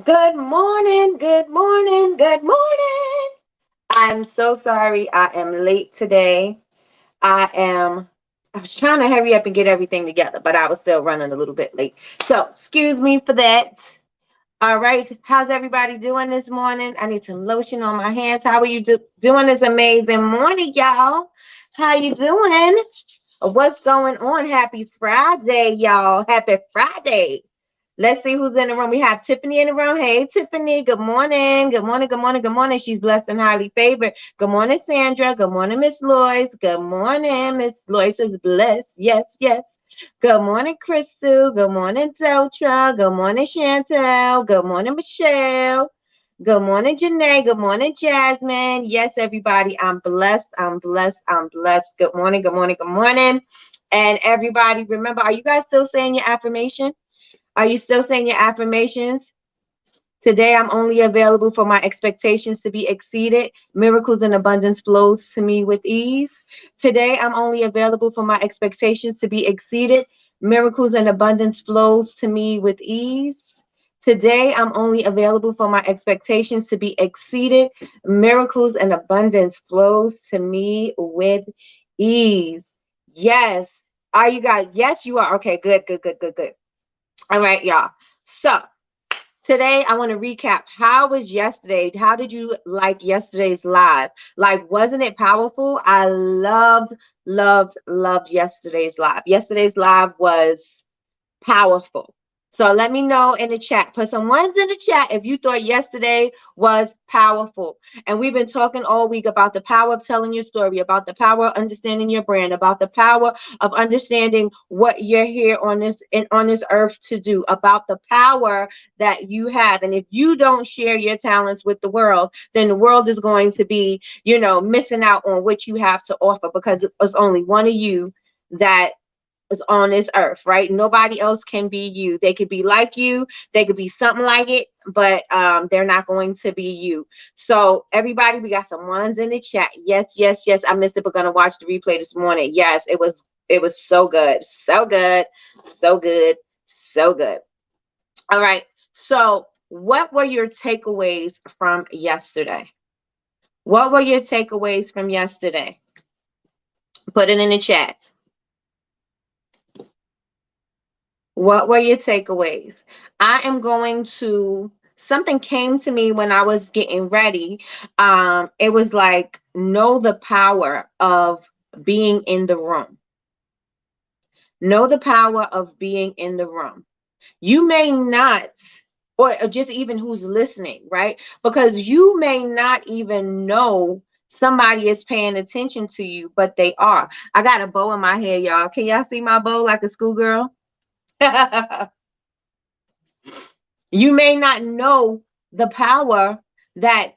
Good morning, good morning, good morning. I'm so sorry I am late today. I was trying to hurry up and get everything together, but I was still running a little bit late. So, excuse me for that. All right, how's everybody doing this morning? I need some lotion on my hands. How are you doing this amazing morning, y'all? How you doing? What's going on? Happy Friday, y'all. Happy Friday. Let's see who's in the room. We have Tiffany in the room. Hey, Tiffany. Good morning. Good morning. Good morning. Good morning. She's blessed and highly favored. Good morning, Sandra. Good morning, Miss Lois. Good morning. Miss Lois is blessed. Yes, yes. Good morning, Crystal. Good morning, Deltra. Good morning, Chantel. Good morning, Michelle. Good morning, Janae. Good morning, Jasmine. Yes, everybody. I'm blessed. I'm blessed. I'm blessed. Good morning. Good morning. Good morning. And everybody, remember, are you guys still saying your affirmation? Are you still saying your affirmations? Today, I'm only available for my expectations to be exceeded. Miracles and abundance flows to me with ease. Today, I'm only available for my expectations to be exceeded. Miracles and abundance flows to me with ease. Today, I'm only available for my expectations to be exceeded. Miracles and abundance flows to me with ease. Yes. Are you guys? Yes, you are. Okay, good, good, good, good, good. All right, y'all. So today I want to recap. How was yesterday? How did you like yesterday's live? Like, wasn't it powerful? I loved, loved, loved yesterday's live. Yesterday's live was powerful. So let me know in the chat. Put some ones in the chat if you thought yesterday was powerful. And we've been talking all week about the power of telling your story, about the power of understanding your brand, about the power of understanding what you're here on this earth to do, about the power that you have. And if you don't share your talents with the world, then the world is going to be, missing out on what you have to offer, because it's only one of you that is on this earth, right? Nobody else can be you. They could be like you, they could be something like it, but they're not going to be you. So everybody, we got some ones in the chat. Yes, yes, yes. I missed it, but gonna watch the replay this morning. Yes, it was so good, so good, so good, so good. All right. So what were your takeaways from yesterday? What were your takeaways from yesterday? Put it in the chat. What were your takeaways? I am going to, something came to me when I was getting ready. It was like, know the power of being in the room. Know the power of being in the room. You may not, or just even who's listening, right? Because you may not even know somebody is paying attention to you, but they are. I got a bow in my hair, y'all. Can y'all see my bow like a schoolgirl? You may not know the power that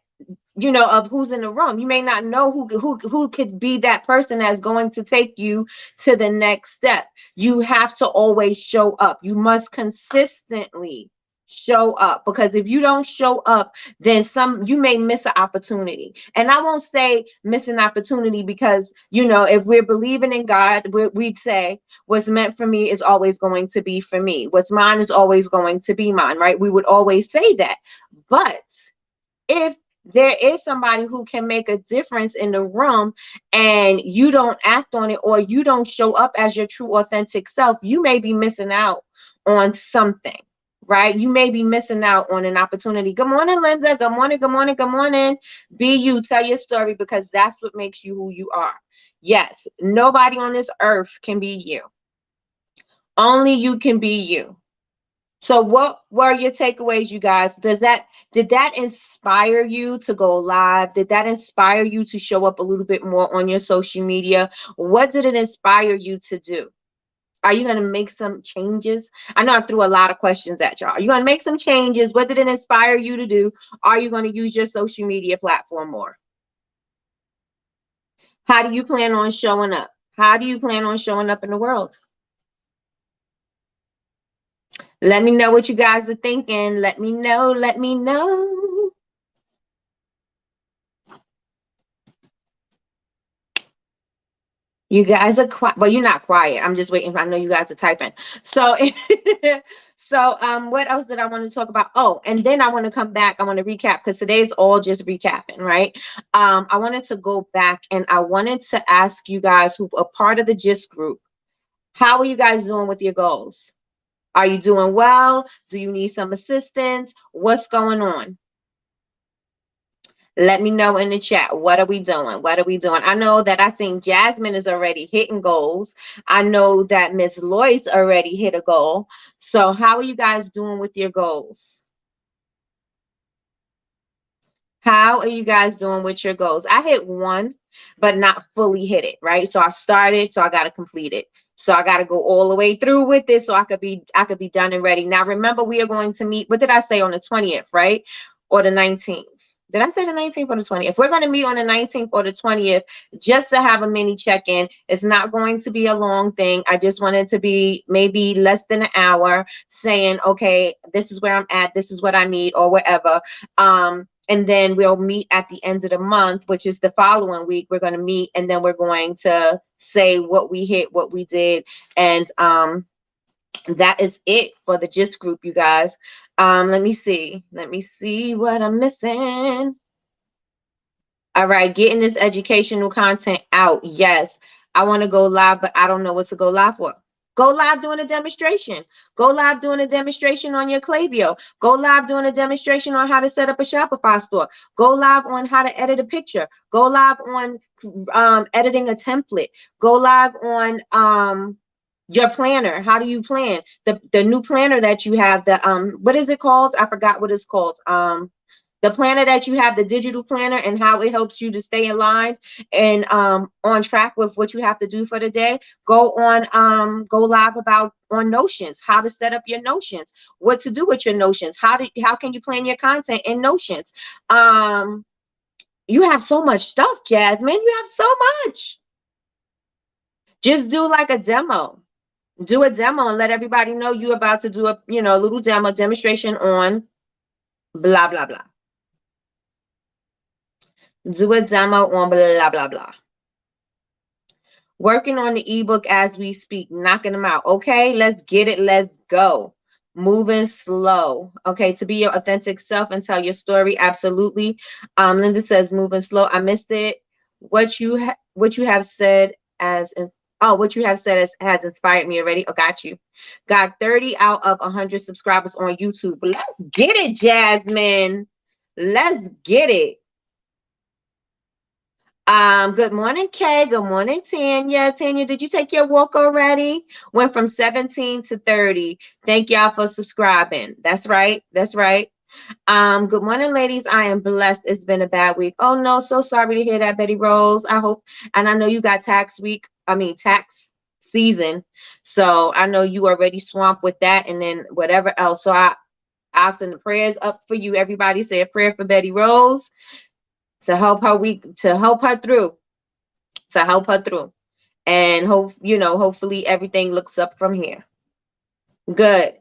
of who's in the room. You may not know who could be that person that's going to take you to the next step. You have to always show up. You must consistently show up, because if you don't show up, then you may miss an opportunity. And I won't say miss an opportunity, because if we're believing in God, we'd say what's meant for me is always going to be for me. What's mine is always going to be mine, right? We would always say that. But if there is somebody who can make a difference in the room and you don't act on it, or you don't show up as your true authentic self, you may be missing out on something, right? You may be missing out on an opportunity. Good morning, Linda. Good morning. Good morning. Good morning. Be you. Tell your story, because that's what makes you who you are. Yes, nobody on this earth can be you. Only you can be you. So what were your takeaways, you guys? Did that inspire you to go live? Did that inspire you to show up a little bit more on your social media? What did it inspire you to do? Are you going to make some changes? I know I threw a lot of questions at y'all. Are you going to make some changes? What did it inspire you to do? Are you going to use your social media platform more? How do you plan on showing up? How do you plan on showing up in the world? Let me know what you guys are thinking. Let me know. Let me know. You guys are quiet. Well, you're not quiet. I'm just waiting. I know you guys are typing. So, what else did I want to talk about? Oh, and then I want to come back. I want to recap because today's all just recapping, right? I wanted to go back and I wanted to ask you guys who are part of the GIST group, how are you guys doing with your goals? Are you doing well? Do you need some assistance? What's going on? Let me know in the chat. What are we doing? What are we doing? I know that I seen Jasmine is already hitting goals. I know that Miss Lois already hit a goal. So how are you guys doing with your goals? How are you guys doing with your goals? I hit one, but not fully hit it, right? So I started, so I got to complete it. So I got to go all the way through with this so I could be done and ready. Now remember, we are going to meet, what did I say, on the 20th, right? Or the 19th? Did I say the 19th or the 20th? We're going to meet on the 19th or the 20th just to have a mini check-in. It's not going to be a long thing. I just wanted to be maybe less than an hour saying, okay, this is where I'm at. This is what I need or whatever. And then we'll meet at the end of the month, which is the following week. We're going to meet and then we're going to say what we hit, what we did. And that is it for the GIST group, you guys. Let me see what I'm missing. All right, getting this educational content out. Yes, I want to go live, but I don't know what to go live for. Go live doing a demonstration. Go live doing a demonstration on your Klaviyo. Go live doing a demonstration on how to set up a Shopify store. Go live on how to edit a picture. Go live on editing a template. Go live on your planner. How do you plan? The new planner that you have, the what is it called? I forgot what it's called. The planner that you have, the digital planner, and how it helps you to stay aligned and on track with what you have to do for the day. Go live about on Notions, how to set up your Notions, what to do with your Notions, how can you plan your content in Notions. You have so much stuff, Jasmine. You have so much. Just do like a demo. Do a demo and let everybody know you're about to do a little demonstration on blah blah blah. Do a demo on blah blah blah. Working on the ebook as we speak, knocking them out. Okay, let's get it. Let's go. Moving slow. Okay, to be your authentic self and tell your story. Absolutely. Linda says moving slow. I missed it. What you have said what you have said has inspired me already. Oh, got you. Got 30 out of 100 subscribers on YouTube. Let's get it, Jasmine. Let's get it. Good morning, Kay. Good morning, Tanya. Tanya, did you take your walk already? Went from 17 to 30. Thank y'all for subscribing. That's right. That's right. Good morning, ladies. I am blessed. It's been a bad week. Oh no, so sorry to hear that, Betty Rose. I hope, and I know you got tax season. So I know you already swamped with that and then whatever else. So I'll send the prayers up for you. Everybody say a prayer for Betty Rose to help her through, and hopefully everything looks up from here. Good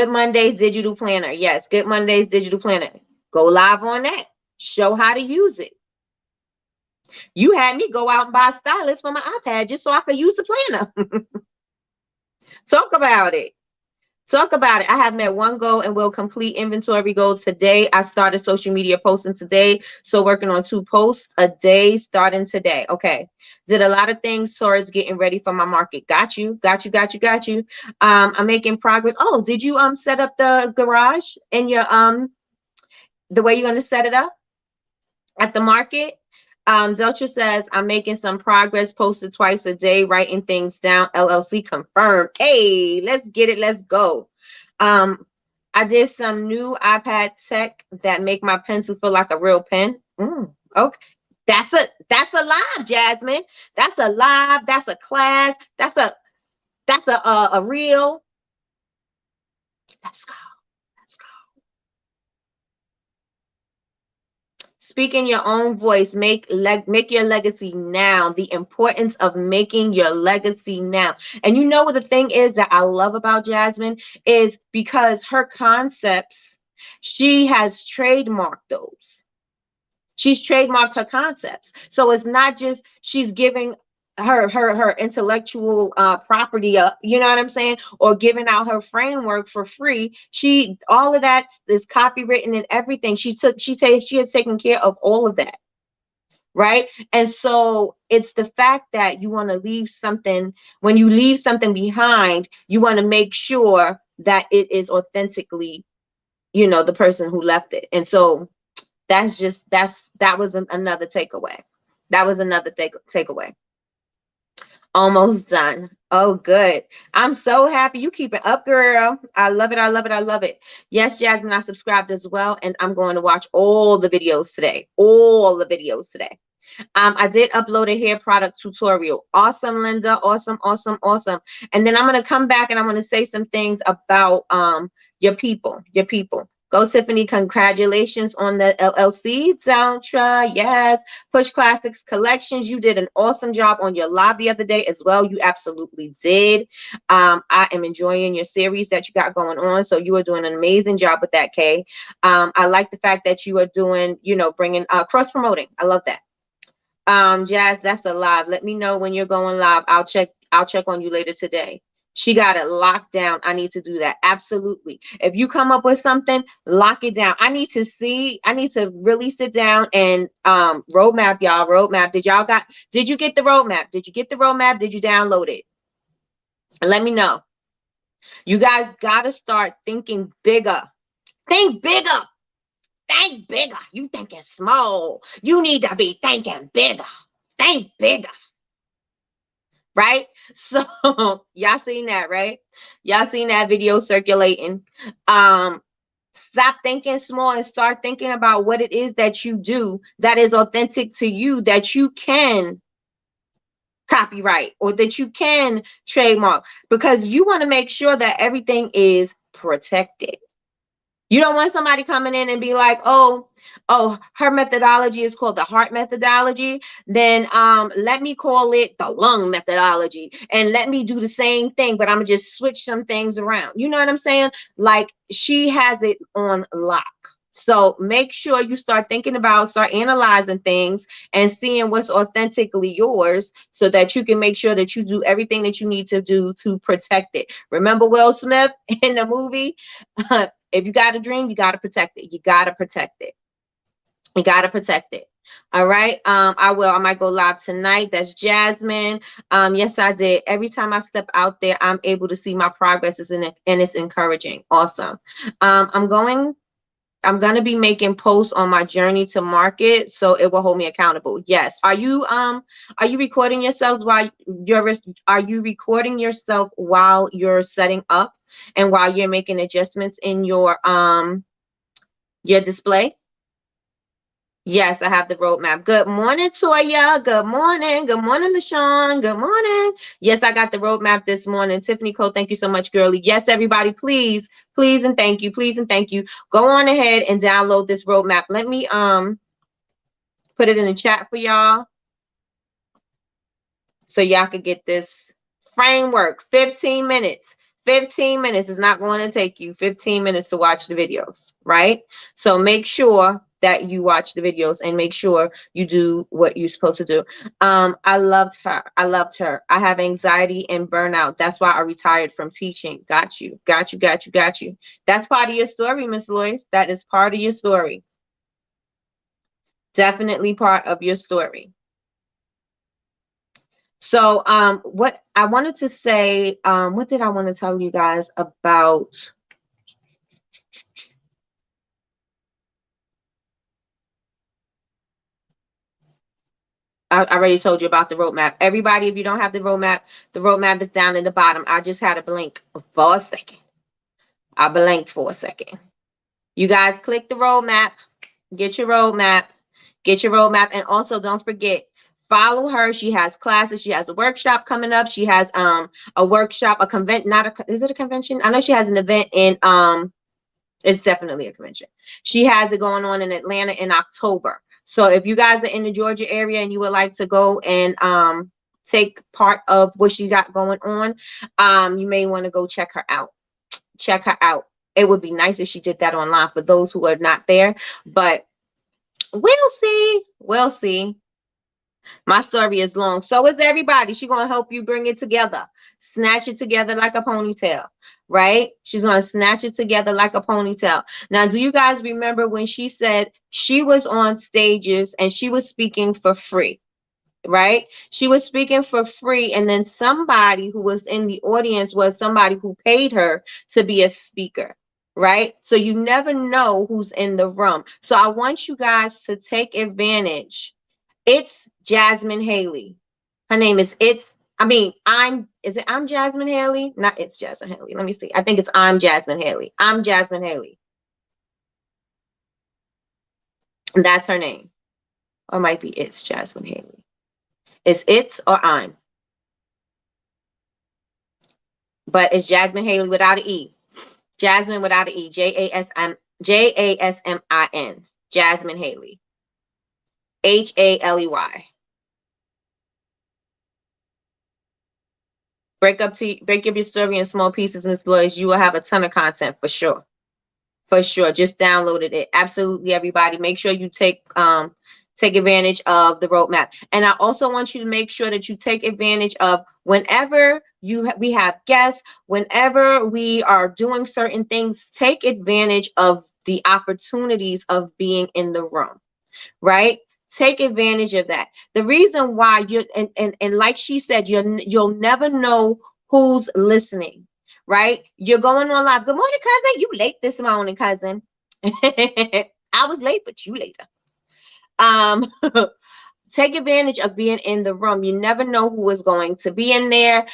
Mondays digital planner. Yes, Good Mondays digital planner. Go live on that. Show how to use it. You had me go out and buy a stylus for my iPad just so I could use the planner. Talk about it. I have met one goal and will complete inventory goal today. I started social media posting today. So working on 2 posts a day starting today. Okay. Did a lot of things towards getting ready for my market. Got you. I'm making progress. Oh, did you set up the garage in your the way you're going to set it up at the market? Deltra says, I'm making some progress, posted twice a day, writing things down, LLC confirmed. Hey, let's get it. Let's go. I did some new iPad tech that make my pencil feel like a real pen. Okay. That's a live, Jasmine. That's a live. That's a class. That's a real. Let's go. Speak in your own voice. Make your legacy now. The importance of making your legacy now. And you know what the thing is that I love about Jasmine is because her concepts, she has trademarked those. She's trademarked her concepts. So it's not just she's giving her intellectual property up, you know what I'm saying, or giving out her framework for free. She, all of that is copywritten and everything. She has taken care of all of that, right? And so it's the fact that you want to leave something. When you leave something behind, you want to make sure that it is authentically, the person who left it. And so that was another takeaway. That was another takeaway. Almost done. Oh, good. I'm so happy. You keep it up, girl. I love it. I love it. I love it. Yes, Jasmine, I subscribed as well, and I'm going to watch all the videos today. All the videos today. I did upload a hair product tutorial. Awesome, Linda. Awesome, awesome, awesome. And then I'm going to come back and I'm going to say some things about your people. Go, Tiffany. Congratulations on the LLC. Downtra. Yes. Push Classics Collections. You did an awesome job on your live the other day as well. You absolutely did. I am enjoying your series that you got going on. So you are doing an amazing job with that, Kay. I like the fact that you are doing, bringing cross promoting. I love that. Jazz, that's a live. Let me know when you're going live. I'll check on you later today. She got it locked down. I need to do that. Absolutely. If you come up with something, lock it down. I need to really sit down and roadmap, y'all. Roadmap. Did you get the roadmap? Did you get the roadmap? Did you download it? Let me know. You guys gotta start thinking bigger. Think bigger. Think bigger. You thinking small. You need to be thinking bigger. Think bigger. Right? So y'all seen that, right? Y'all seen that video circulating. Stop thinking small and start thinking about what it is that you do that is authentic to you, that you can copyright or that you can trademark, because you want to make sure that everything is protected. You don't want somebody coming in and be like, oh, her methodology is called the heart methodology. Then let me call it the lung methodology. And let me do the same thing, but I'm going to just switch some things around. You know what I'm saying? Like, she has it on lock. So make sure you start analyzing things and seeing what's authentically yours so that you can make sure that you do everything that you need to do to protect it. Remember Will Smith in the movie? If you got a dream, you got to protect it. You got to protect it. You got to protect it. All right. I might go live tonight. That's Jasmine. Yes, I did. Every time I step out there, I'm able to see my progress and it's encouraging. Awesome. I'm going to be making posts on my journey to market, so it will hold me accountable. Yes. Are you recording yourselves are you recording yourself while you're setting up and while you're making adjustments in your display? Yes, I have the roadmap. Good morning, Toya. Good morning. Good morning, LaShawn. Good morning. Yes, I got the roadmap this morning. Tiffany Cole, thank you so much, girlie. Yes, everybody, please and thank you. Please and thank you. Go on ahead and download this roadmap. Let me put it in the chat for y'all so y'all could get this framework. 15 minutes. 15 minutes is not going to take you 15 minutes to watch the videos, right? So make sure that you watch the videos and make sure you do what you're supposed to do. I loved her. I have anxiety and burnout. That's why I retired from teaching. Got you. That's part of your story, Miss Lois. That is part of your story. Definitely part of your story. So what I wanted to say, what did I want to tell you guys about? I already told you about the roadmap. Everybody, if you don't have the roadmap is down in the bottom. I just had a blink for a second. I blinked for a second. You guys click the roadmap, get your roadmap, and also don't forget, follow her. She has classes. She has a workshop coming up. She has a workshop, a convention. Is it a convention? I know she has an event in it's definitely a convention. She has it going on in Atlanta in October. So if you guys are in the Georgia area and you would like to go and take part of what she got going on, you may want to go check her out. It would be nice if she did that online for those who are not there, but we'll see. My story is long. So is everybody. She's going to help you bring it together. Snatch it together like a ponytail, right? She's going to snatch it together like a ponytail. Now, do you guys remember when she said she was on stages and she was speaking for free? Right? She was speaking for free, and then somebody who was in the audience was somebody who paid her to be a speaker. Right? So you never know who's in the room. So I want you guys to take advantage. It's Jasmine Haley. Her name is I'm Jasmine Haley? Not it's Jasmine Haley. Let me see. I think it's I'm Jasmine Haley. I'm Jasmine Haley. And that's her name. Or it might be it's Jasmine Haley. It's or I'm. But it's Jasmine Haley without an E. Jasmine without an E. Jasmin. Jasmine Haley. Haley. Break up your story in small pieces, Miss Loyce. You will have a ton of content for sure. For sure. Just downloaded it. Absolutely, everybody. Make sure you take advantage of the roadmap. And I also want you to make sure that you take advantage of whenever we have guests, whenever we are doing certain things, take advantage of the opportunities of being in the room, right? Take advantage of that. The reason why and like she said, you'll never know who's listening, right? You're going on live. Good morning, cousin. You late this morning, cousin. I was late, but you later. Take advantage of being in the room. You never know who is going to be in there.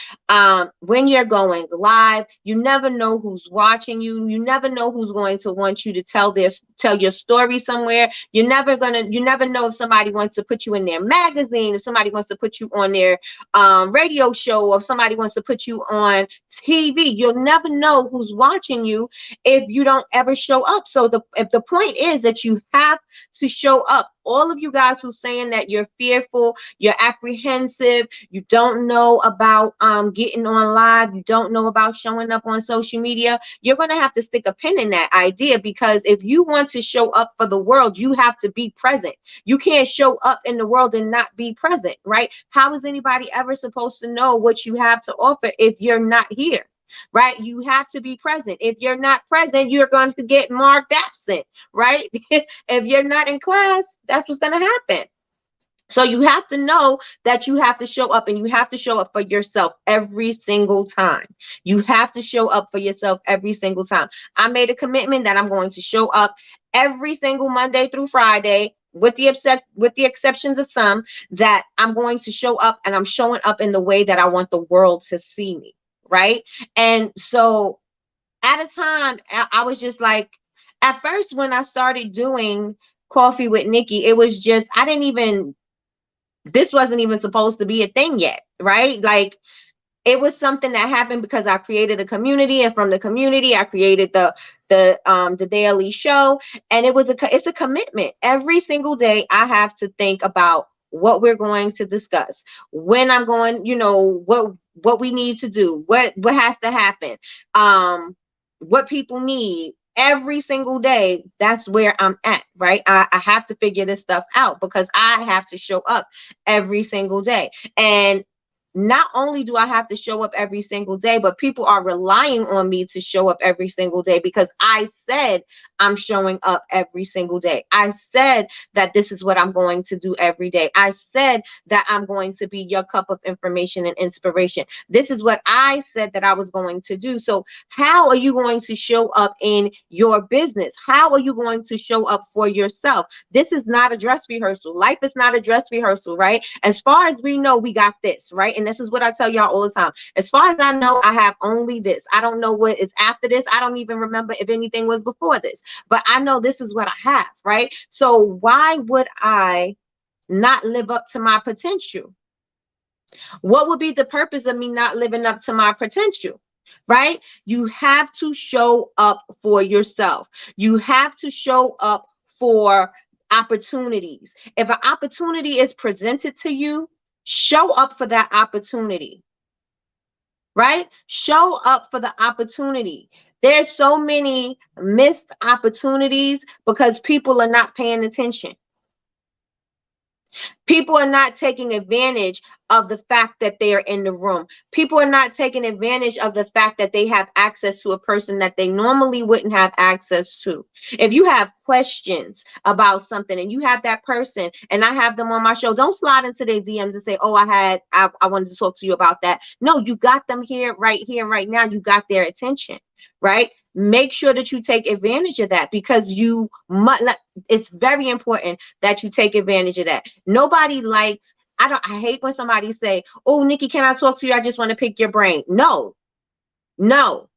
When you're going live, you never know who's watching you. You never know who's going to want you to tell your story somewhere. You never know if somebody wants to put you in their magazine, if somebody wants to put you on their radio show, or if somebody wants to put you on TV. You'll never know who's watching you if you don't ever show up. So if the point is that you have to show up. All of you guys who's saying that you're fearful, you're apprehensive, you don't know about getting on live, you don't know about showing up on social media, you're going to have to stick a pin in that idea, because if you want to show up for the world, you have to be present. You can't show up in the world and not be present, right? How is anybody ever supposed to know what you have to offer if you're not here? Right? You have to be present. If you're not present, you're going to get marked absent, right? If you're not in class, that's what's going to happen. So you have to know that you have to show up, and you have to show up for yourself every single time. You have to show up for yourself every single time. I made a commitment that I'm going to show up every single Monday through Friday, with the exceptions of some, that I'm going to show up, and I'm showing up in the way that I want the world to see me. Right. And so at a time, I was just like, at first, when I started doing Coffee with Nikki, it was just, this wasn't even supposed to be a thing yet. Right. Like, it was something that happened because I created a community, and from the community, I created the daily show. And it's a commitment. Every single day, I have to think about what we're going to discuss, when I'm going, what we need to do, what has to happen, what people need. Every single day, that's where I'm at, right? I have to figure this stuff out, because I have to show up every single day. And not only do I have to show up every single day, but people are relying on me to show up every single day, because I said I'm showing up every single day. I said that this is what I'm going to do every day. I said that I'm going to be your cup of information and inspiration. This is what I said that I was going to do. So how are you going to show up in your business? How are you going to show up for yourself? This is not a dress rehearsal. Life is not a dress rehearsal, right? As far as we know, we got this, right? And this is what I tell y'all all the time. As far as I know, I have only this. I don't know what is after this. I don't even remember if anything was before this, but I know this is what I have, right? So why would I not live up to my potential? What would be the purpose of me not living up to my potential? Right? You have to show up for yourself. You have to show up for opportunities. If an opportunity is presented to you, show up for that opportunity. Right? Show up for the opportunity. There's so many missed opportunities because people are not paying attention. People are not taking advantage of the fact that they are in the room. People are not taking advantage of the fact that they have access to a person that they normally wouldn't have access to. If you have questions about something and you have that person and I have them on my show, don't slide into their DMs and say, oh, I wanted to talk to you about that. No, you got them here, right now. You got their attention, right? Make sure that you take advantage of that, because you must. It's very important that you take advantage of that. Nobody likes. I hate when somebody say, "Oh, Nikki, can I talk to you? I just want to pick your brain." No, no,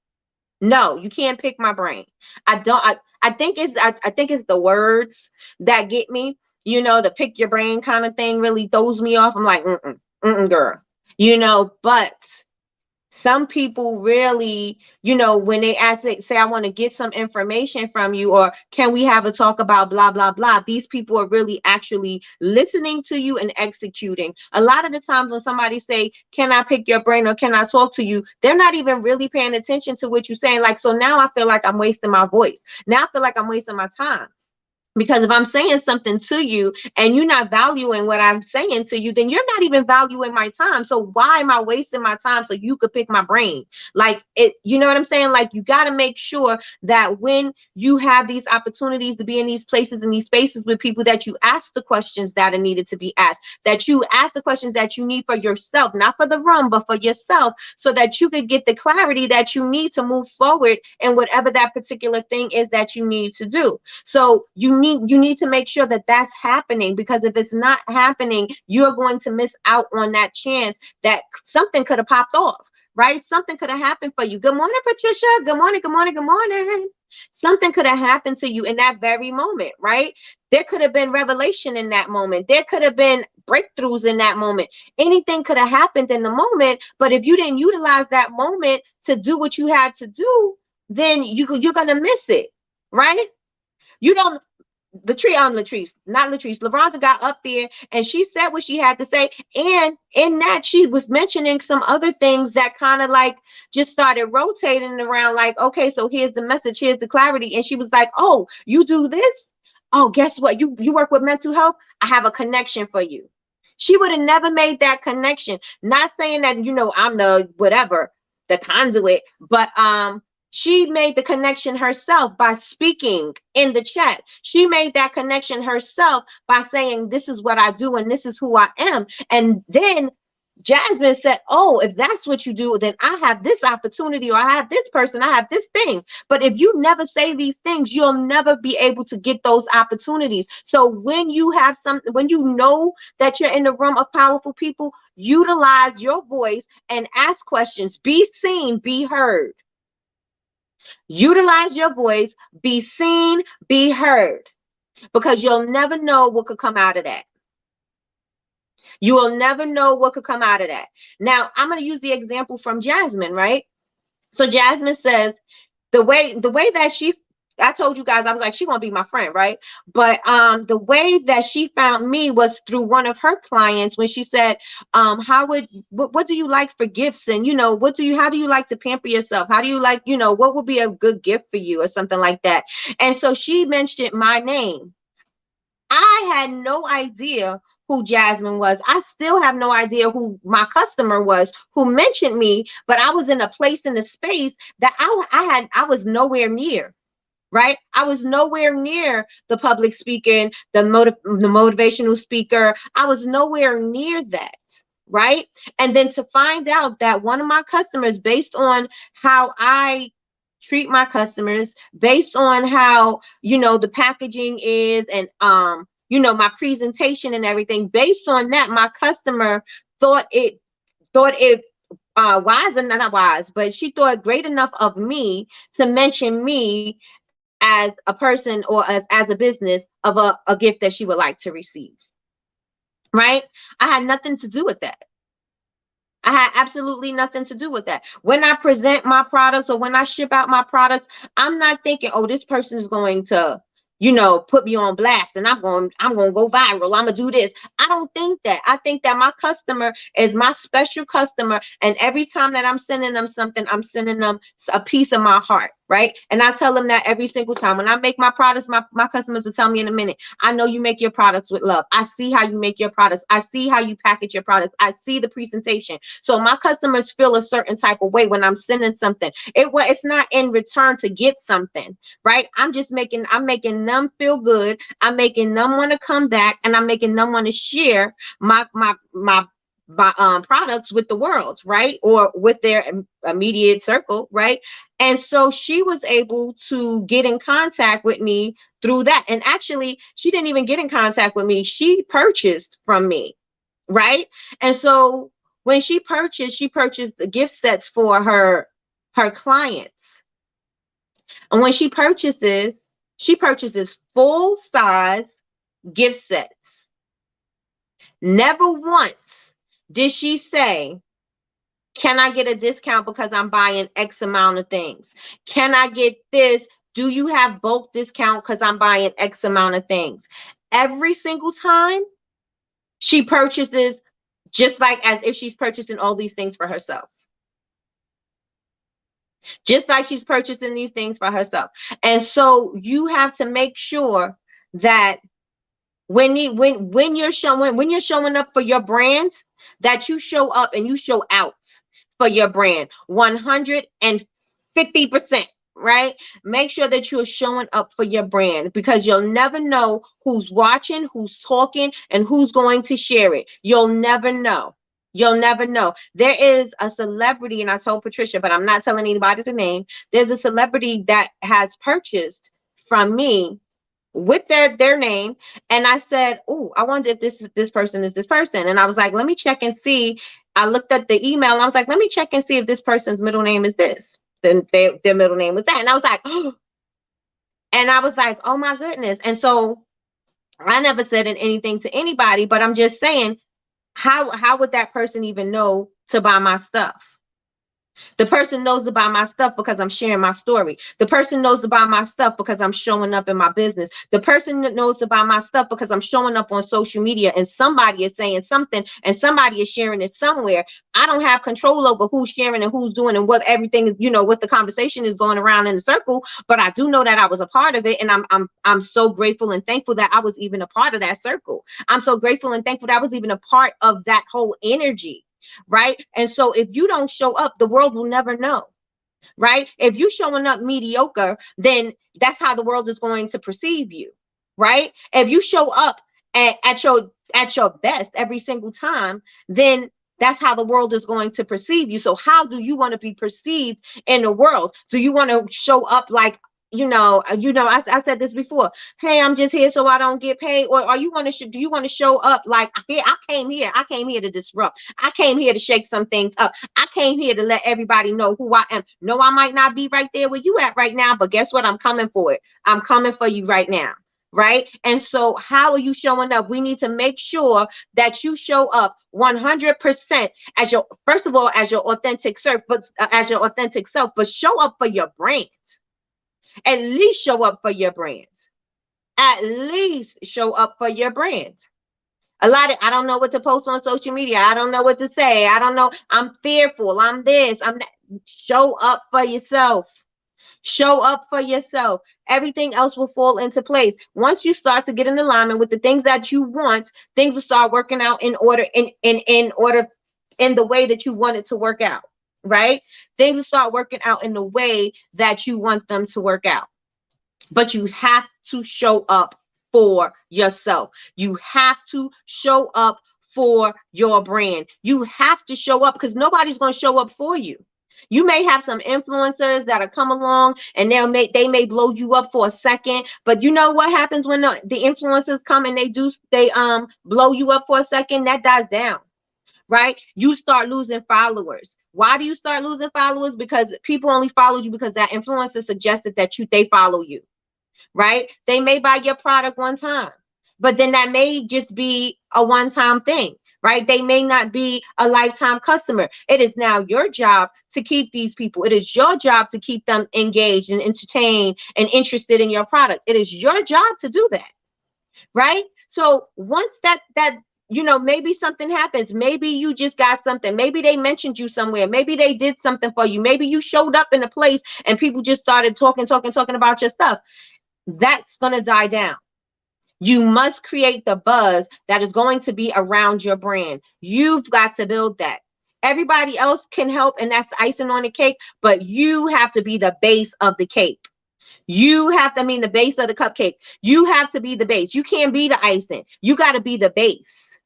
no. You can't pick my brain. I don't. I think it's. I think it's the words that get me. You know, the pick your brain kind of thing really throws me off. I'm like, girl. You know, but some people really, when they ask, say, I want to get some information from you, or can we have a talk about blah, blah, blah. These people are really actually listening to you and executing. A lot of the times when somebody say, can I pick your brain or can I talk to you? They're not even really paying attention to what you're saying. Like, so now I feel like I'm wasting my voice. Now I feel like I'm wasting my time. Because if I'm saying something to you and you're not valuing what I'm saying to you, then you're not even valuing my time. So why am I wasting my time so you could pick my brain? Like, it, you know what I'm saying? Like, you got to make sure that when you have these opportunities to be in these places and these spaces with people, that you ask the questions that are needed to be asked, that you ask the questions that you need for yourself, not for the room, but for yourself, so that you could get the clarity that you need to move forward in whatever that particular thing is that you need to do. So you need to make sure that that's happening, because if it's not happening, you're going to miss out on that chance that something could have popped off, right? Something could have happened for you. Good morning, Patricia. Good morning, good morning, good morning. Something could have happened to you in that very moment, right? There could have been revelation in that moment. There could have been breakthroughs in that moment. Anything could have happened in the moment, but if you didn't utilize that moment to do what you had to do, then you're going to miss it, right? You don't. Latrice, LaRonda got up there and she said what she had to say. And in that, she was mentioning some other things that kind of like just started rotating around, like, okay, so here's the message, here's the clarity. And she was like, oh, you do this? Oh, guess what? You work with mental health? I have a connection for you. She would have never made that connection. Not saying that, I'm the whatever, the conduit, but she made the connection herself by speaking in the chat. She made that connection herself by saying, this is what I do and this is who I am. And then Jasmine said, oh, if that's what you do, then I have this opportunity, or I have this person, I have this thing. But if you never say these things, you'll never be able to get those opportunities. So when you have when you know that you're in the room of powerful people, utilize your voice and ask questions. Be seen, be heard. Utilize your voice, be seen, be heard, because you'll never know what could come out of that. You will never know what could come out of that. Now, I'm going to use the example from Jasmine, right? So Jasmine says the way that I told you guys, I was like, she gonna be my friend, right? But the way that she found me was through one of her clients, when she said, what do you like for gifts? And how do you like to pamper yourself? How do you like, what would be a good gift for you, or something like that? And so she mentioned my name. I had no idea who Jasmine was. I still have no idea who my customer was who mentioned me, but I was in a place, in a space that I was nowhere near. Right? I was nowhere near the public speaking, the motivational speaker. I was nowhere near that. Right? And then to find out that one of my customers, based on how I treat my customers, based on how, the packaging is, and my presentation and everything, based on that, my customer thought it wise, and not wise, but she thought great enough of me to mention me as a person, or as a business, of a gift that she would like to receive. Right? I had nothing to do with that. I had absolutely nothing to do with that. When I present my products, or when I ship out my products, I'm not thinking, oh, this person is going to, put me on blast and I'm going to go viral. I'm going to do this. I don't think that. I think that my customer is my special customer. And every time that I'm sending them something, I'm sending them a piece of my heart. right? And I tell them that every single time. When I make my products, my customers will tell me in a minute, I know you make your products with love. I see how you make your products. I see how you package your products. I see the presentation. So my customers feel a certain type of way when I'm sending something. It's not in return to get something, right? I'm making them feel good. I'm making them want to come back, and I'm making them want to share my products with the world, right? Or with their immediate circle, right? And so she was able to get in contact with me through that. And actually, she didn't even get in contact with me. She purchased from me, right? And so when she purchased the gift sets for her clients. And when she purchases full size gift sets. Never once did she say, can I get a discount because I'm buying X amount of things? Can I get this? Do you have bulk discount because I'm buying X amount of things? Every single time she purchases, just like as if she's purchasing all these things for herself. Just like she's purchasing these things for herself. And so you have to make sure that when you're showing up for your brand, that you show up and you show out for your brand 150%, right? Make sure that you're showing up for your brand, because you'll never know who's watching, who's talking, and who's going to share it. You'll never know. You'll never know. There is a celebrity, and I told Patricia, but I'm not telling anybody the name. There's a celebrity that has purchased from me with their name, and I said, oh, I wonder if this person is this person. And I was like, let me check and see. I looked at the email and I was like, let me check and see if this person's middle name is this. Then their middle name was that. And I was like, oh. And I was like, oh my goodness. And so I never said anything to anybody, but I'm just saying, how would that person even know to buy my stuff? The person knows to buy my stuff because I'm sharing my story. The person knows to buy my stuff because I'm showing up in my business. The person that knows to buy my stuff because I'm showing up on social media and somebody is saying something and somebody is sharing it somewhere. I don't have control over who's sharing and who's doing and what everything is, what the conversation is going around in the circle. But I do know that I was a part of it, and I'm so grateful and thankful that I was even a part of that circle. I'm so grateful and thankful that I was even a part of that whole energy. Right. And so if you don't show up, the world will never know. Right. If you're showing up mediocre, then that's how the world is going to perceive you. Right. If you show up at your best every single time, then that's how the world is going to perceive you. So how do you want to be perceived in the world? Do you want to show up like, I said this before. Hey, I'm just here so I don't get paid. Or do you want to show up like, here, I came here to disrupt. I came here to shake some things up. I came here to let everybody know who I am. No, I might not be right there where you at right now, but guess what? I'm coming for it. I'm coming for you right now. Right. And so how are you showing up? We need to make sure that you show up 100% as first of all, as your authentic self, but show up for your brand. At least show up for your brand. At least show up for your brand. I don't know what to post on social media. I don't know what to say. I don't know. I'm fearful. I'm this. I'm that. Show up for yourself. Show up for yourself. Everything else will fall into place. Once you start to get in alignment with the things that you want, things will start working out in order, in the way that you want it to work out. Right? Things will start working out in the way that you want them to work out. But you have to show up for yourself. You have to show up for your brand. You have to show up, because nobody's going to show up for you. You may have some influencers that'll come along and they may blow you up for a second, but you know what happens when the influencers come and they blow you up for a second? That dies down. Right? You start losing followers. Why do you start losing followers? Because people only followed you because that influencer suggested that they follow you. Right? They may buy your product one time, but then that may just be a one-time thing. Right? They may not be a lifetime customer. It is now your job to keep these people. It is your job to keep them engaged and entertained and interested in your product. It is your job to do that. Right? So once that maybe something happens. Maybe you just got something. Maybe they mentioned you somewhere. Maybe they did something for you. Maybe you showed up in a place and people just started talking about your stuff. That's going to die down. You must create the buzz that is going to be around your brand. You've got to build that. Everybody else can help, and that's icing on the cake, but you have to be the base of the cake. You have to, the base of the cupcake. You have to be the base. You can't be the icing. You got to be the base.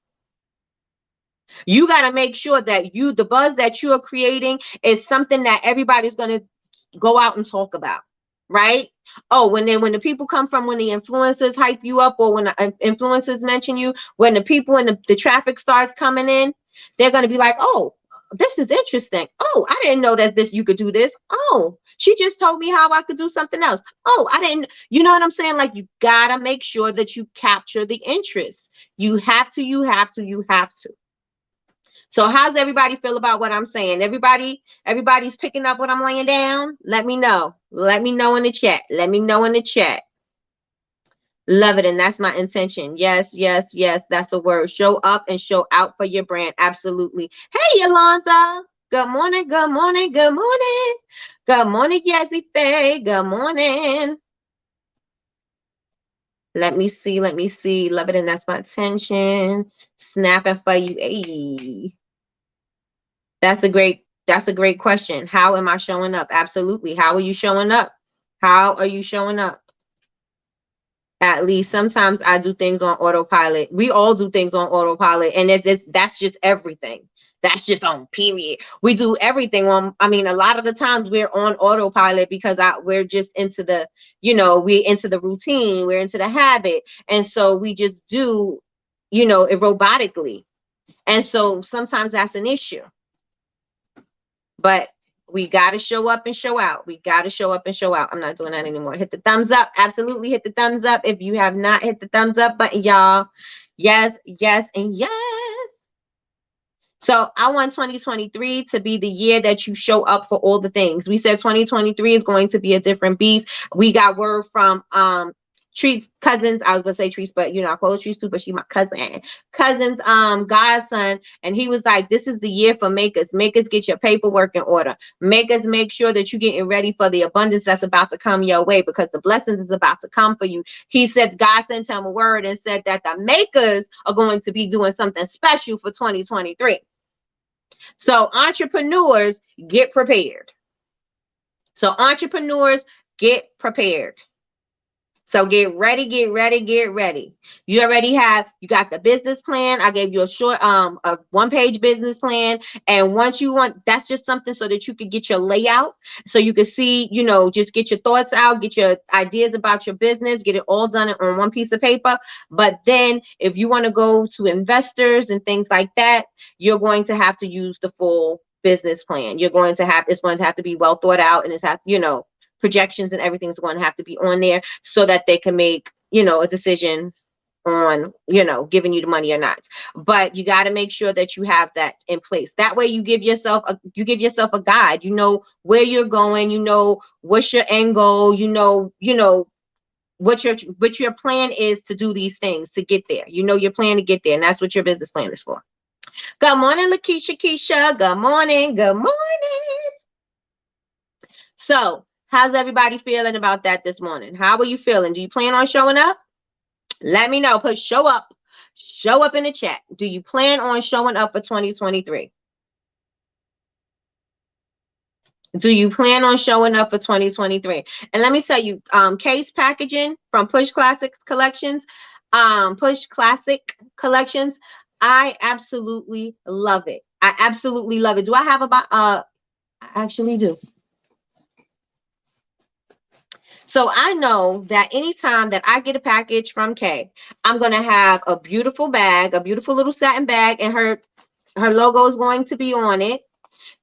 You got to make sure that the buzz that you are creating is something that everybody's going to go out and talk about, right? Oh, when the people come from, when the influencers hype you up, or when the influencers mention you, when the people in the traffic starts coming in, they're going to be like, oh, this is interesting. Oh, I didn't know that you could do this. Oh, she just told me how I could do something else. Oh, I didn't, you know what I'm saying? Like, you got to make sure that you capture the interest. You have to. So how's everybody feel about what I'm saying? Everybody's picking up what I'm laying down? Let me know. Let me know in the chat. Love it. And that's my intention. Yes. That's the word. Show up and show out for your brand. Absolutely. Hey, Yolanda. Good morning. Good morning. Yazzie Faye. Good morning. Let me see. Love it. And that's my intention. Snapping for you. Hey. That's a great question. How am I showing up? Absolutely. How are you showing up? At least sometimes I do things on autopilot. We all do things on autopilot, and that's just everything. That's just on period. We do everything on, a lot of the times we're on autopilot because we're just into the, we're into the routine, we're into the habit. And so we just do, it robotically. And so sometimes that's an issue. But we got to show up and show out. I'm not doing that anymore. Hit the thumbs up. Absolutely hit the thumbs up. If you have not hit the thumbs up button, y'all. Yes, and yes. So I want 2023 to be the year that you show up for all the things. We said 2023 is going to be a different beast. We got word from Treat's cousins. I was gonna say Treat's, but I call her Treat's too, but she's my cousin's godson, and he was like, this is the year for makers get your paperwork in order, make sure that you're getting ready for the abundance that's about to come your way, because the blessings is about to come for you. He said God sent him a word and said that the makers are going to be doing something special for 2023. So entrepreneurs, get prepared. So get ready. You got the business plan. I gave you a short, a 1-page business plan. And once you want, that's just something so that you could get your layout, so you can see, just get your thoughts out, get your ideas about your business, get it all done on one piece of paper. But then if you want to go to investors and things like that, you're going to have to use the full business plan. It's going to have to be well thought out, and projections and everything's going to have to be on there so that they can make, a decision on, giving you the money or not. But you got to make sure that you have that in place. That way you give yourself a guide, where you're going, what's your end goal, what your plan is to do these things, to get there. Your plan to get there, and that's what your business plan is for. Good morning, Lakeisha Keisha. Good morning. So how's everybody feeling about that this morning? How are you feeling? Do you plan on showing up? Let me know. Put show up in the chat. Do you plan on showing up for 2023? Do you plan on showing up for 2023? And let me tell you, case packaging from Push Classic Collections, I absolutely love it. Do I have I actually do. So I know that anytime that I get a package from Kay, I'm going to have a beautiful bag, a beautiful little satin bag, and her logo is going to be on it.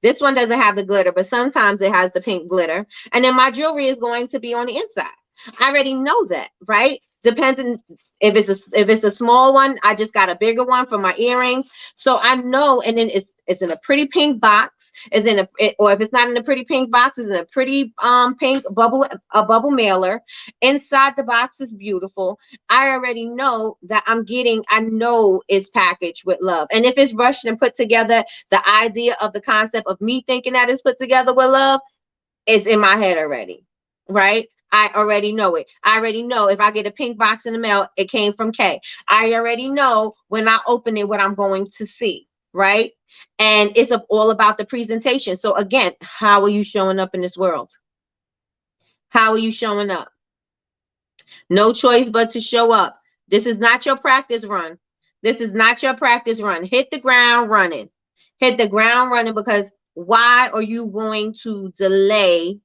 This one doesn't have the glitter, but sometimes it has the pink glitter. And then my jewelry is going to be on the inside. I already know that, right? Depends on if it's a small one, I just got a bigger one for my earrings. So I know, and then it's in a pretty pink box. Is in or if it's not in a pretty pink box, it's in a pretty pink bubble mailer. Inside the box is beautiful. I already know that I know it's packaged with love. And if it's rushed and put together, the idea of the concept of me thinking that it's put together with love is in my head already, right? I already know it. I already know if I get a pink box in the mail, it came from Kay. I already know when I open it what I'm going to see, right? And it's all about the presentation. So again, how are you showing up in this world? How are you showing up? No choice but to show up. This is not your practice run. This is not your practice run. Hit the ground running. Hit the ground running, because why are you going to delay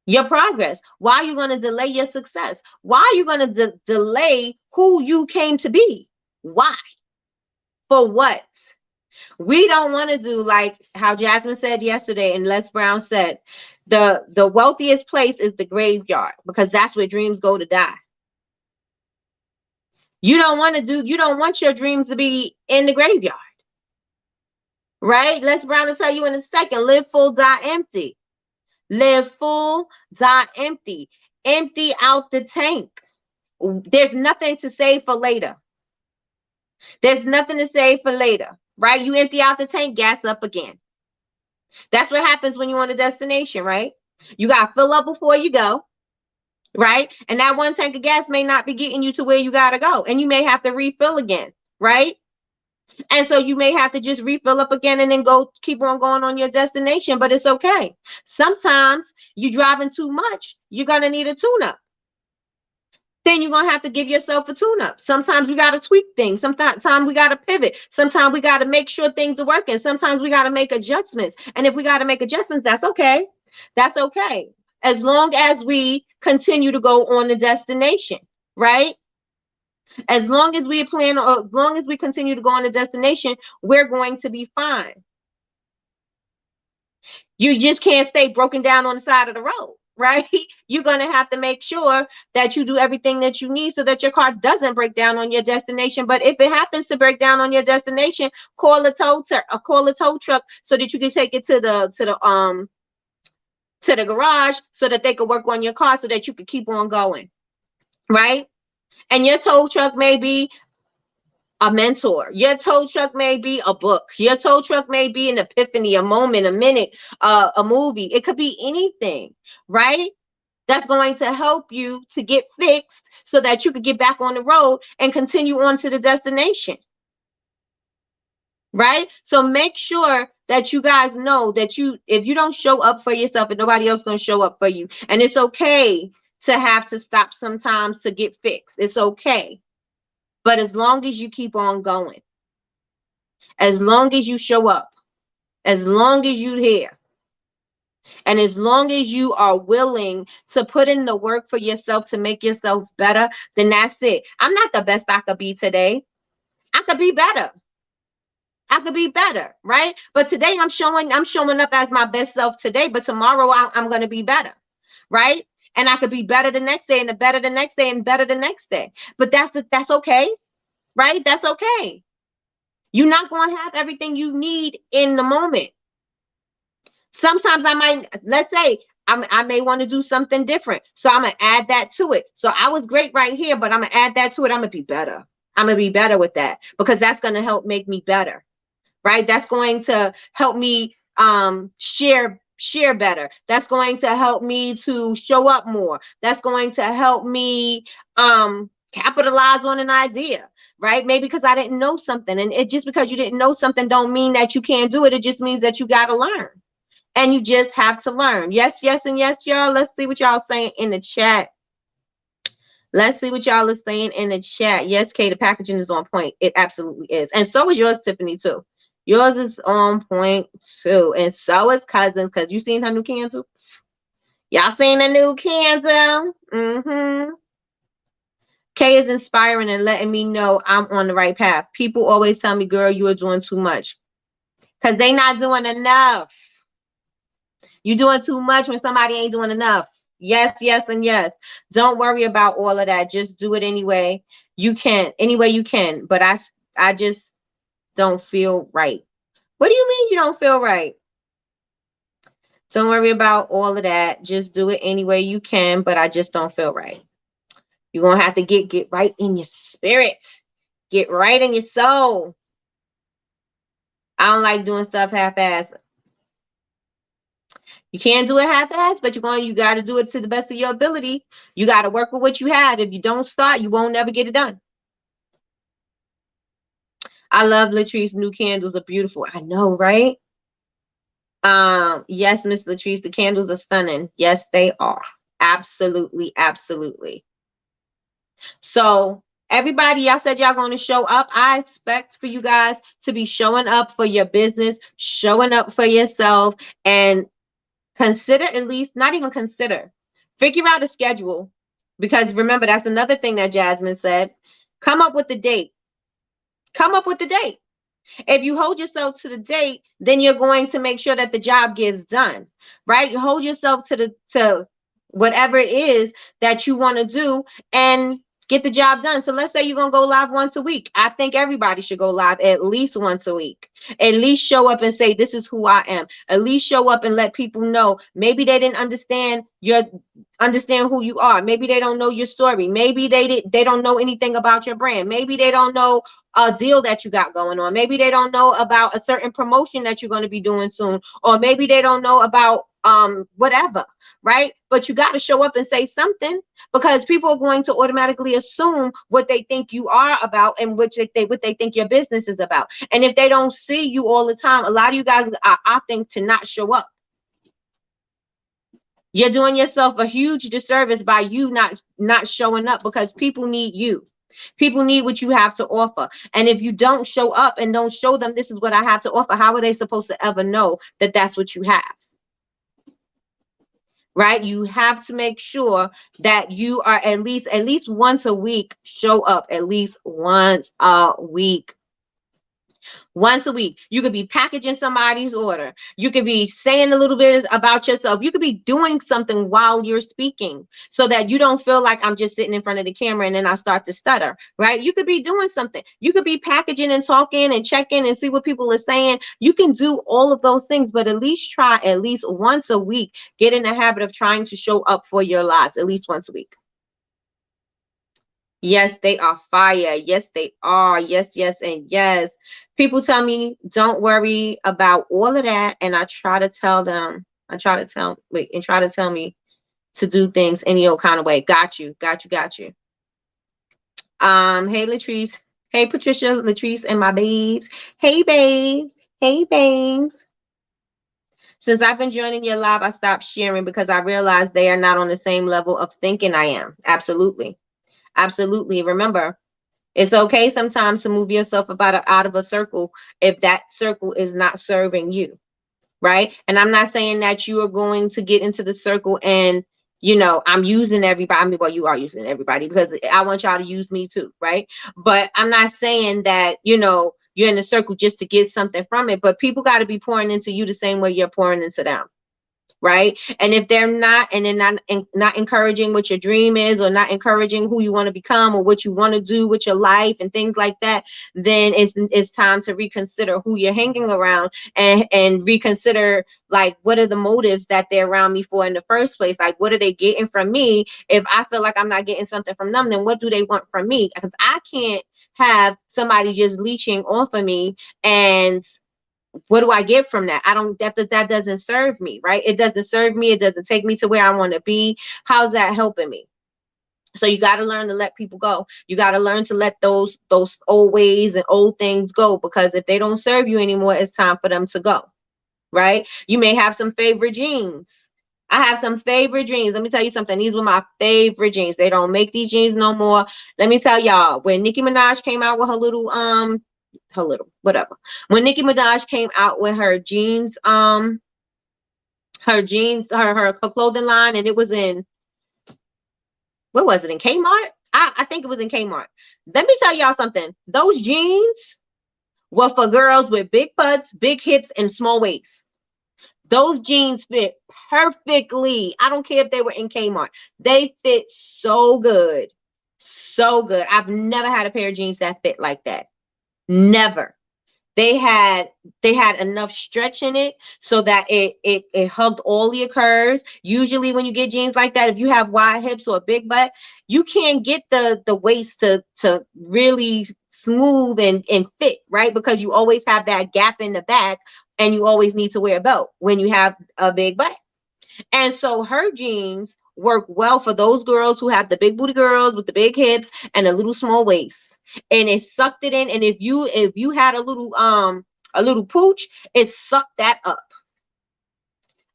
your progress? Why are you going to delay your success? Why are you going to delay who you came to be? Why? For what? We don't want to do like how Jasmine said yesterday and Les Brown said, the wealthiest place is the graveyard, because that's where dreams go to die. You don't want your dreams to be in the graveyard. Right? Les Brown will tell you in a second, live full, die empty. Live full, die empty. Empty out the tank. There's nothing to save for later. There's nothing to save for later, right? You empty out the tank, gas up again. That's what happens when you're on a destination, right? You got to fill up before you go, right? And that one tank of gas may not be getting you to where you got to go. And you may have to refill again, right? And so you may have to just refill up again and then keep on going on your destination, but it's okay. Sometimes you're driving too much, you're going to need a tune-up. Then you're going to have to give yourself a tune-up. Sometimes we got to tweak things. Sometimes we got to pivot. Sometimes we got to make sure things are working. Sometimes we got to make adjustments. And if we got to make adjustments, that's okay. That's okay. As long as we continue to go on the destination, right? As long as we plan, or as long as we continue to go on the destination, we're going to be fine. You just can't stay broken down on the side of the road, right? You're going to have to make sure that you do everything that you need so that your car doesn't break down on your destination. But if it happens to break down on your destination, call a tow truck so that you can take it to the garage so that they can work on your car so that you can keep on going, right? And your tow truck may be a mentor. Your tow truck may be a book. Your tow truck may be an epiphany, a moment, a minute, a movie. It could be anything, right? That's going to help you to get fixed so that you could get back on the road and continue on to the destination, right? So make sure that you guys know that if you don't show up for yourself, and nobody else is going to show up for you. And it's okay to have to stop sometimes to get fixed. It's okay. But as long as you keep on going, as long as you show up, as long as you're here, and as long as you are willing to put in the work for yourself to make yourself better, then that's it. I'm not the best I could be today. I could be better. I could be better, right? But today I'm showing up as my best self today, but tomorrow I'm going to be better, right? And I could be better the next day, and the better the next day, and better the next day. But that's okay, right? That's okay. You're not going to have everything you need in the moment. Sometimes let's say I may want to do something different. So I'm going to add that to it. So I was great right here, but I'm going to add that to it. I'm going to be better. I'm going to be better with that, because that's going to help make me better, right? That's going to help me share better. That's going to help me to show up more. That's going to help me capitalize on an idea, right? Maybe because I didn't know something, and it just because you didn't know something don't mean that you can't do it. It just means that you got to learn, and you just have to learn. Yes, and yes, y'all. Let's see what y'all saying in the chat. Let's see what y'all are saying in the chat. Yes, Kay, the packaging is on point. It absolutely is. And so is yours, Tiffany, too. Yours is on point, too. And so is Cousins, because you seen her new candle? Y'all seen the new candle? Kay is inspiring and letting me know I'm on the right path. People always tell me, girl, you are doing too much. Because they not doing enough. You doing too much when somebody ain't doing enough. Yes, yes, and yes. Don't worry about all of that. Just do it anyway you can, any way you can. But I just don't feel right. What do you mean you don't feel right? Don't worry about all of that. Just do it any way you can, but I just don't feel right. You're gonna have to get right in your spirit. Get right in your soul. I don't like doing stuff half-assed. You can't do it half-assed, but you got to do it to the best of your ability. You got to work with what you have. If you don't start, you won't never get it done. I love Latrice. New candles are beautiful. I know, right? Yes, Miss Latrice, the candles are stunning. Yes, they are. Absolutely, absolutely. So everybody, y'all said y'all going to show up. I expect for you guys to be showing up for your business, showing up for yourself, and consider, at least, not even consider, figure out a schedule. Because remember, that's another thing that Jasmine said. Come up with the date. Come up with the date. If you hold yourself to the date, then you're going to make sure that the job gets done, right? You hold yourself to whatever it is that you want to do and get the job done. So let's say you're going to go live once a week. I think everybody should go live at least once a week. At least show up and say, this is who I am. At least show up and let people know. Maybe they didn't understand who you are. Maybe they don't know your story. Maybe they don't know anything about your brand. Maybe they don't know a deal that you got going on. Maybe they don't know about a certain promotion that you're going to be doing soon, or maybe they don't know about whatever, right? But you got to show up and say something, because people are going to automatically assume what they think you are about and what they think your business is about. And if they don't see you all the time, a lot of you guys are opting to not show up. You're doing yourself a huge disservice by you not showing up, because people need you. People need what you have to offer. And if you don't show up and don't show them this is what I have to offer, how are they supposed to ever know that that's what you have? Right? You have to make sure that you are at least once a week, show up at least once a week. Once a week. You could be packaging somebody's order. You could be saying a little bit about yourself. You could be doing something while you're speaking, so that you don't feel like I'm just sitting in front of the camera and then I start to stutter, right? You could be doing something. You could be packaging and talking and checking and see what people are saying. You can do all of those things, but at least try at least once a week. Get in the habit of trying to show up for your lives at least once a week. Yes, they are fire. Yes, they are. Yes, yes, and yes. People tell me, don't worry about all of that. And I try to tell them, try to tell me to do things any old kind of way. Got you, got you, got you. Hey Latrice. Hey Patricia, Latrice, and my babes. Hey babes. Hey babes. Since I've been joining your live, I stopped sharing because I realized they are not on the same level of thinking I am. Absolutely. Absolutely. Remember, it's okay sometimes to move yourself out of a circle if that circle is not serving you, right? And I'm not saying that you are going to get into the circle and, I'm using everybody. I mean, well, you are using everybody, because I want y'all to use me too, right? But I'm not saying that, you're in the circle just to get something from it, but people got to be pouring into you the same way you're pouring into them. Right? And if they're not, and they're not encouraging what your dream is, or not encouraging who you want to become, or what you want to do with your life and things like that, then it's time to reconsider who you're hanging around, and reconsider, like, what are the motives that they're around me for in the first place? Like, what are they getting from me? If I feel like I'm not getting something from them, then what do they want from me? Because I can't have somebody just leeching off of me, and what do I get from that? I don't, that doesn't serve me, right? It doesn't serve me. It doesn't take me to where I want to be. How's that helping me? So you got to learn to let people go. You got to learn to let those old ways and old things go, because if they don't serve you anymore, it's time for them to go, right? You may have some favorite jeans. I have some favorite jeans. Let me tell you something. These were my favorite jeans. They don't make these jeans no more. Let me tell y'all, when Nicki Minaj came out with whatever. When Nicki Minaj came out with her jeans, her clothing line, and it was in, what was it, in Kmart? I think it was in Kmart. Let me tell y'all something. Those jeans were for girls with big butts, big hips, and small waists. Those jeans fit perfectly. I don't care if they were in Kmart. They fit so good. So good. I've never had a pair of jeans that fit like that. Never. They had enough stretch in it so that it hugged all your curves. Usually when you get jeans like that, if you have wide hips or a big butt, you can't get the waist to really smooth and fit, right? Because you always have that gap in the back, and you always need to wear a belt when you have a big butt. And so her jeans work well for those girls who have the big booty girls with the big hips and a little small waist. And it sucked it in. And if you had a little pooch, it sucked that up.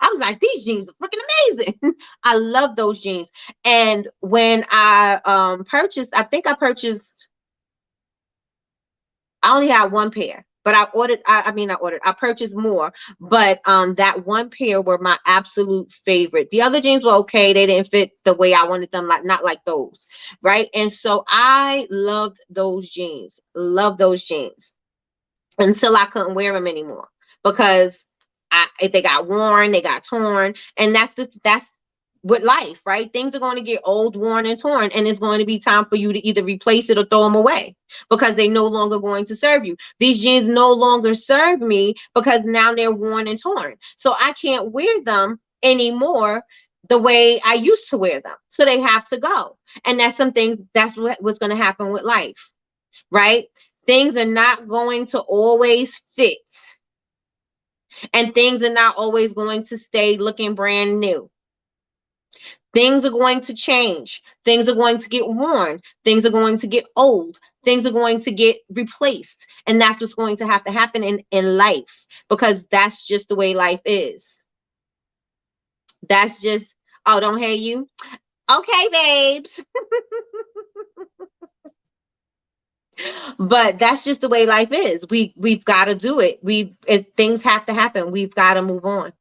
I was like, these jeans are freaking amazing. I love those jeans. And when I purchased, I only had one pair, but I purchased more, but that one pair were my absolute favorite. The other jeans were okay. They didn't fit the way I wanted them, like not like those, right? And so I loved those jeans. Love those jeans until I couldn't wear them anymore because they got worn, they got torn, and that's with life, right? Things are going to get old, worn, and torn, and it's going to be time for you to either replace it or throw them away because they no longer going to serve you. These jeans no longer serve me because now they're worn and torn. So I can't wear them anymore the way I used to wear them. So they have to go. And that's what's going to happen with life, right? Things are not going to always fit. And things are not always going to stay looking brand new. Things are going to change. Things are going to get worn. Things are going to get old. Things are going to get replaced. And that's what's going to have to happen in life because that's just the way life is. That's just, oh, don't hate you. Okay, babes. But that's just the way life is. We've got to do it. Things have to happen. We've got to move on.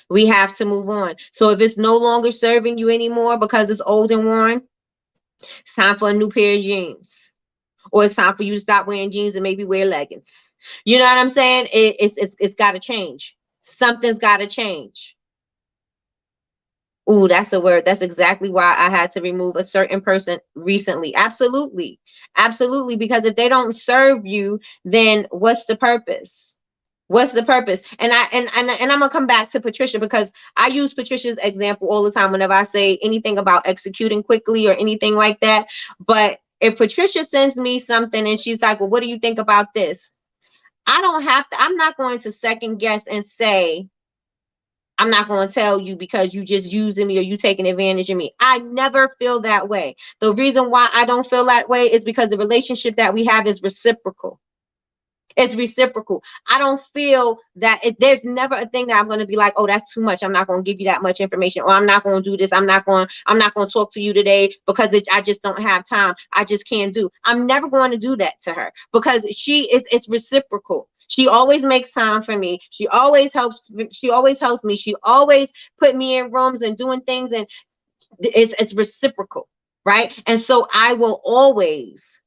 We have to move on. So if it's no longer serving you anymore because it's old and worn, it's time for a new pair of jeans. Or it's time for you to stop wearing jeans and maybe wear leggings. You know what I'm saying? It's got to change. Something's got to change. Ooh, that's a word. That's exactly why I had to remove a certain person recently. Absolutely. Absolutely. Because if they don't serve you, then what's the purpose? What's the purpose? And I'm gonna come back to Patricia because I use Patricia's example all the time whenever I say anything about executing quickly or anything like that. But if Patricia sends me something and she's like, well, what do you think about this? I'm not going to second guess and say, I'm not going to tell you because you just using me or you taking advantage of me. I never feel that way. The reason why I don't feel that way is because the relationship that we have is reciprocal. It's reciprocal. I don't feel that there's never a thing that I'm going to be like, oh, that's too much. I'm not going to give you that much information, or I'm not going to do this. I'm not going to talk to you today because I just don't have time. I just can't do. I'm never going to do that to her because it's reciprocal. She always makes time for me. She always helps me. She always put me in rooms and doing things, and it's reciprocal, right? And so I will always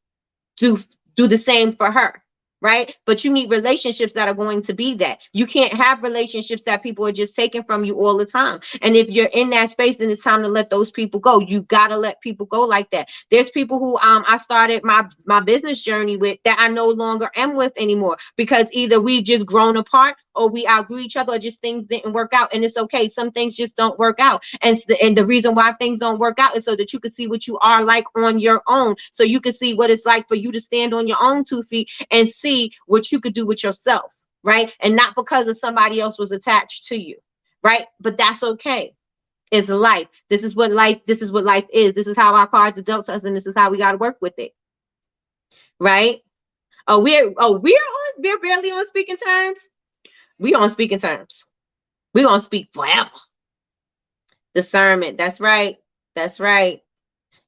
do the same for her. Right? But you need relationships that are going to be that. You can't have relationships that people are just taking from you all the time. And if you're in that space, then it's time to let those people go. You got to let people go like that. There's people who I started my business journey with that I no longer am with anymore because either we've just grown apart or we outgrew each other or just things didn't work out. And it's okay. Some things just don't work out. And the reason why things don't work out is so that you can see what you are like on your own. So you can see what it's like for you to stand on your own 2 feet and see what you could do with yourself, right? And not because of somebody else was attached to you, right? But that's okay. It's life. This is what life is. This is how our cards are dealt to us, and this is how we got to work with it, right? We're barely on speaking terms. We on speaking terms. We're gonna speak forever. Discernment. That's right. That's right.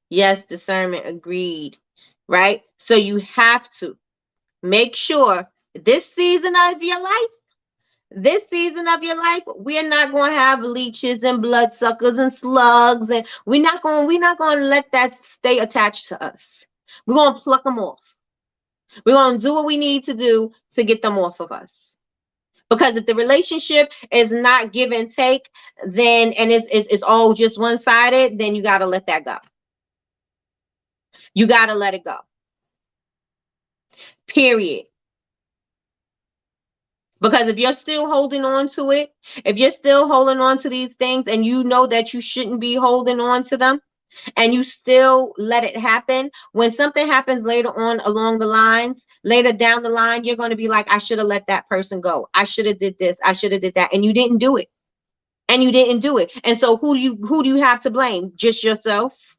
Yes, discernment. Agreed. Right? So you have to make sure this season of your life, we're not going to have leeches and bloodsuckers and slugs, and we're not going to let that stay attached to us. We're going to pluck them off. We're going to do what we need to do to get them off of us. Because if the relationship is not give and take, then and it's all just one sided, then you got to let that go. You got to let it go. Period. Because if you're still holding on to it, if you're still holding on to these things and you know that you shouldn't be holding on to them, and you still let it happen, when something happens later on along the lines, later down the line, you're going to be like, I should have let that person go. I should have did this. I should have did that. And you didn't do it. And you didn't do it. And so who do you have to blame? Just yourself.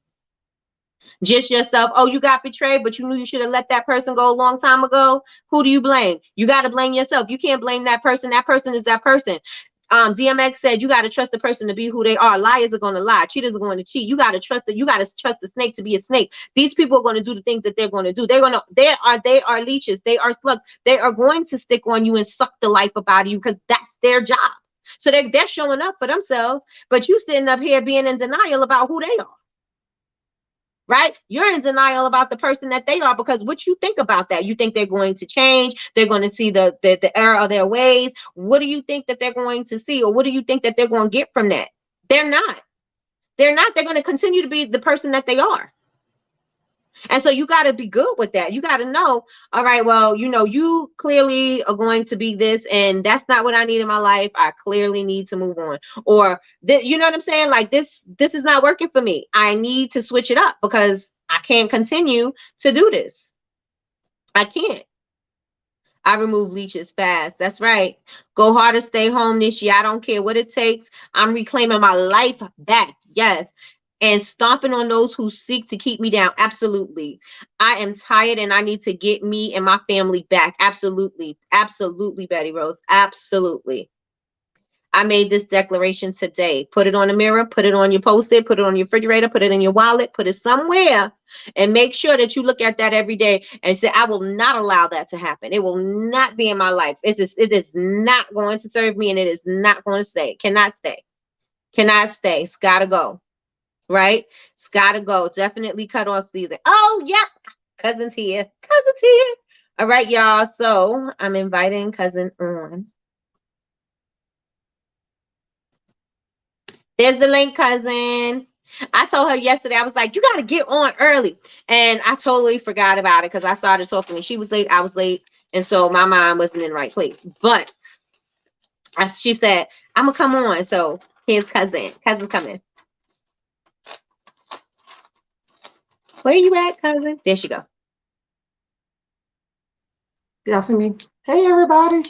Just yourself. Oh, you got betrayed, but you knew you should have let that person go a long time ago. Who do you blame? You got to blame yourself. You can't blame that person. That person is that person. DMX said you got to trust the person to be who they are. Liars are going to lie. Cheaters are going to cheat. You got to trust that. You got to trust the snake to be a snake. These people are going to do the things that they're going to do. They are leeches. They are slugs. They are going to stick on you and suck the life up out of you because that's their job. So they're showing up for themselves, but you sitting up here being in denial about who they are. Right? You're in denial about the person that they are because what you think about that? You think they're going to change? They're going to see the error of their ways. What do you think that they're going to see? Or what do you think that they're going to get from that? They're not. They're not. They're going to continue to be the person that they are. And so you got to be good with that. You got to know, all right, well, you clearly are going to be this, and that's not what I need in my life. I clearly need to move on. Or, you know what I'm saying? Like this is not working for me. I need to switch it up because I can't continue to do this. I can't. I remove leeches fast. That's right. Go hard or stay home this year. I don't care what it takes. I'm reclaiming my life back. Yes. And stomping on those who seek to keep me down. Absolutely. I am tired and I need to get me and my family back. Absolutely. Absolutely, Betty Rose. Absolutely. I made this declaration today. Put it on a mirror, put it on your post-it, put it on your refrigerator, put it in your wallet, put it somewhere, and make sure that you look at that every day and say, I will not allow that to happen. It will not be in my life. It is not going to serve me, and it is not going to stay. Cannot stay. Cannot stay. It's got to go. Right? It's got to go. Definitely cut off season. Oh, yep. Cousin's here. Cousin's here. All right, y'all. So I'm inviting cousin on. There's the link, cousin. I told her yesterday, I was like, you got to get on early. And I totally forgot about it because I started talking and she was late. I was late. And so my mind wasn't in the right place. But as she said, I'm going to come on. So here's cousin. Cousin coming. Where you at, cousin? There she go. Y'all see me? Hey, everybody.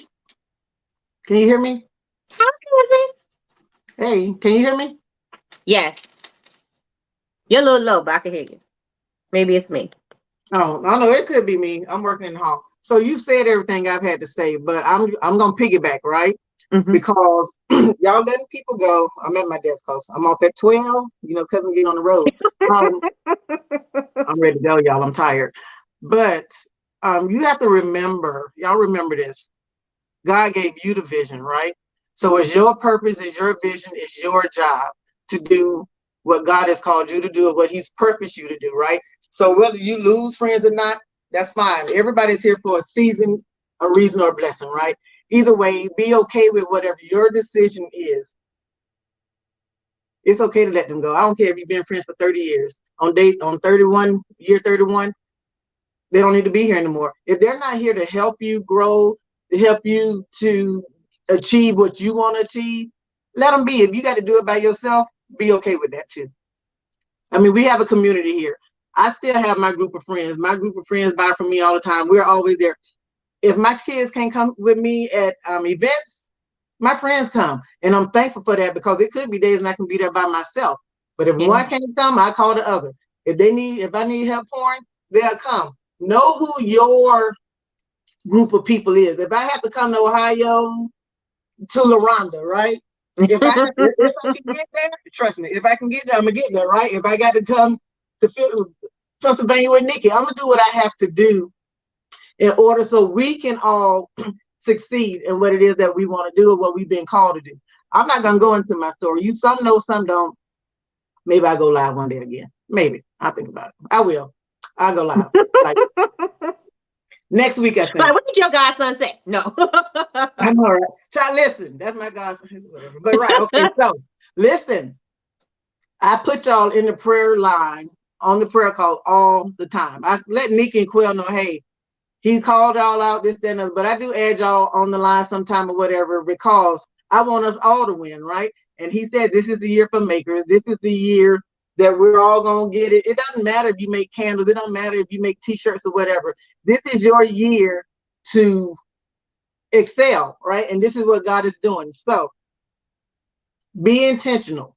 Can you hear me? Hi, cousin. Hey, can you hear me? Yes. You're a little low, but I can hear you. Maybe it's me. Oh, I don't know. It could be me. I'm working in the hall. So you said everything I've had to say, but I'm gonna piggyback, right? Mm-hmm. Because y'all letting people go. I'm at my desk house. I'm off at 12. Cause I'm getting on the road. I'm ready to go, y'all. I'm tired. But you have to remember, y'all remember this. God gave you the vision, right? So it's your purpose, it's your vision, it's your job to do what God has called you to do, or what He's purposed you to do, right? So whether you lose friends or not, that's fine. Everybody's here for a season, a reason, or a blessing, right? Either way, be okay with whatever your decision is. It's okay to let them go. I don't care if you've been friends for 30 years. On 31, year 31, they don't need to be here anymore. If they're not here to help you grow, to help you to achieve what you want to achieve, let them be. If you got to do it by yourself, be okay with that too. I mean, we have a community here. I still have my group of friends. My group of friends buy from me all the time. We're always there. If my kids can't come with me at events, my friends come. And I'm thankful for that because it could be days and I can be there by myself. But if one can't come, I call the other. If I need help pouring, they'll come. Know who your group of people is. If I have to come to Ohio to LaRonda, right? If I can get there, trust me. If I can get there, I'm gonna get there, right? If I got to come to Pennsylvania with Nikki, I'm gonna do what I have to do in order so we can all succeed in what it is that we want to do or what we've been called to do. I'm not gonna go into my story. You some know, some don't. Maybe I go live one day again. Maybe I'll think about it. I will. I'll go live. Like, Next week, I Like, think. what did your godson say? No. I know, right? Try listen. That's my godson. Whatever. But right, okay. So listen, I put y'all in the prayer line on the prayer call all the time. I let Nikki and Quill know, hey, he called y'all out, this, that, and other. But I do add y'all on the line sometime or whatever because I want us all to win, right? And he said, this is the year for makers. This is the year that we're all going to get it. It doesn't matter if you make candles. It don't matter if you make t-shirts or whatever. This is your year to excel, right? And this is what God is doing. So be intentional.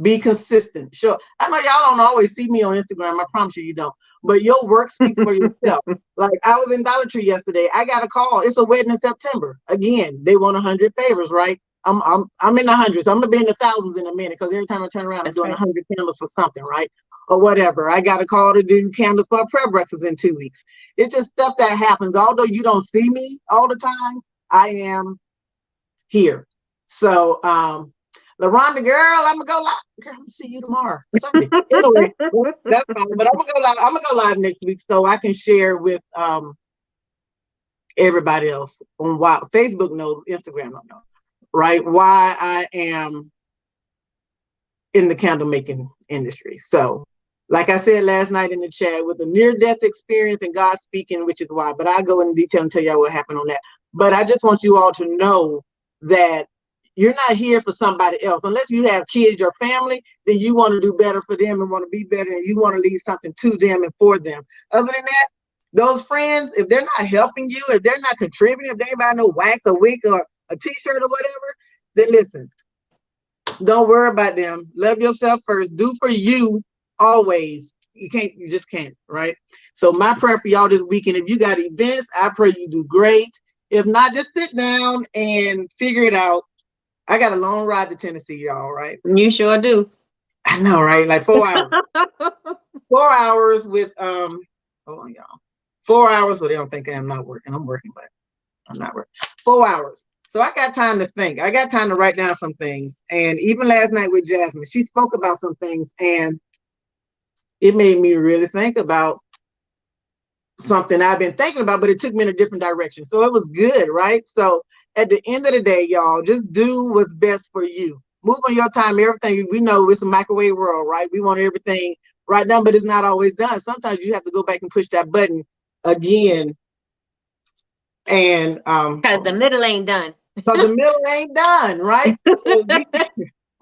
Be consistent. Sure. I know y'all don't always see me on Instagram. I promise you, you don't. But your work speaks for yourself. Like I was in Dollar Tree yesterday. I got a call. It's a wedding in September. Again, they want 100 favors, right? I'm in the hundreds. I'm gonna be in the thousands in a minute because every time I turn around, I'm doing 100 candles for something, right? Or whatever. I got a call to do candles for a prayer breakfast in 2 weeks. It's just stuff that happens. Although you don't see me all the time, I am here. So LaRonda, girl, I'm gonna go live. Girl, I'm gonna see you tomorrow, Sunday. Anyway, that's fine. But I'm gonna go live. I'm gonna go live next week so I can share with everybody else on why Facebook knows, Instagram don't know, right? Why I am in the candle making industry. So, like I said last night in the chat, with a near-death experience and God speaking, which is why. But I go in detail and tell y'all what happened on that. But I just want you all to know that you're not here for somebody else. Unless you have kids, your family, then you want to do better for them and want to be better and you want to leave something to them and for them. Other than that, those friends, if they're not helping you, if they're not contributing, if they ain't buying no wax or wig or a t-shirt or whatever, then listen, don't worry about them. Love yourself first. Do for you always. You just can't, right? So my prayer for y'all this weekend, if you got events, I pray you do great. If not, just sit down and figure it out. I got a long ride to Tennessee, y'all, right? You sure do. I know, right? Like 4 hours. 4 hours with hold on, y'all. 4 hours, so they don't think I'm not working. I'm working, but I'm not working. 4 hours. So I got time to think. I got time to write down some things. And even last night with Jasmine, she spoke about some things and it made me really think about something I've been thinking about, but it took me in a different direction. So it was good, right? So at the end of the day, y'all, just do what's best for you. Move on your time, everything. We know it's a microwave world, right? We want everything right done, but it's not always done. Sometimes you have to go back and push that button again. And Because the middle ain't done. because the middle ain't done, right? So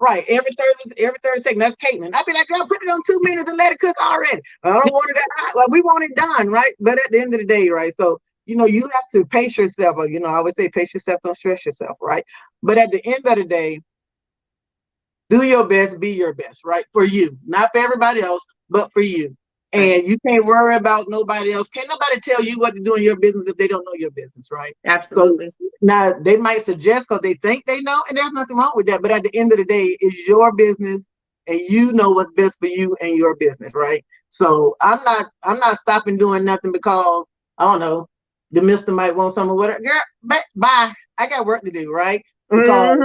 right, every third second. That's Caitlin. I'd be like, girl, put it on 2 minutes and let it cook already. I don't want it that hot. Well, we want it done, right? But at the end of the day, right? So, you have to pace yourself, or I always say pace yourself, don't stress yourself, right? But at the end of the day, do your best, be your best, right? For you, not for everybody else, but for you. And you can't worry about nobody else. Can't nobody tell you what to do in your business if they don't know your business, right? Absolutely. So now they might suggest because they think they know, and there's nothing wrong with that. But at the end of the day, it's your business, and you know what's best for you and your business, right? So I'm not stopping doing nothing because I don't know, the mister might want something or whatever. Girl, bye. I got work to do, right? Because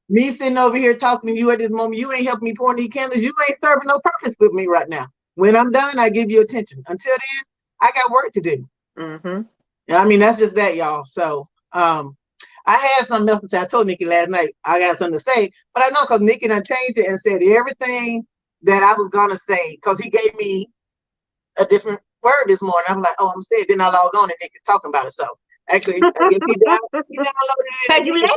me sitting over here talking to you at this moment, you ain't helping me pour these candles. You ain't serving no purpose with me right now. When I'm done, I give you attention. Until then, I got work to do. I mean, that's just that, y'all. So I had something else to say. I told Nikki last night I got something to say, but I know because Nikki done changed it and said everything that I was gonna say because he gave me a different word this morning. I'm like, oh, I'm saying. Then I logged on and Nikki's talking about it. So actually, I guess he downloaded it. You late.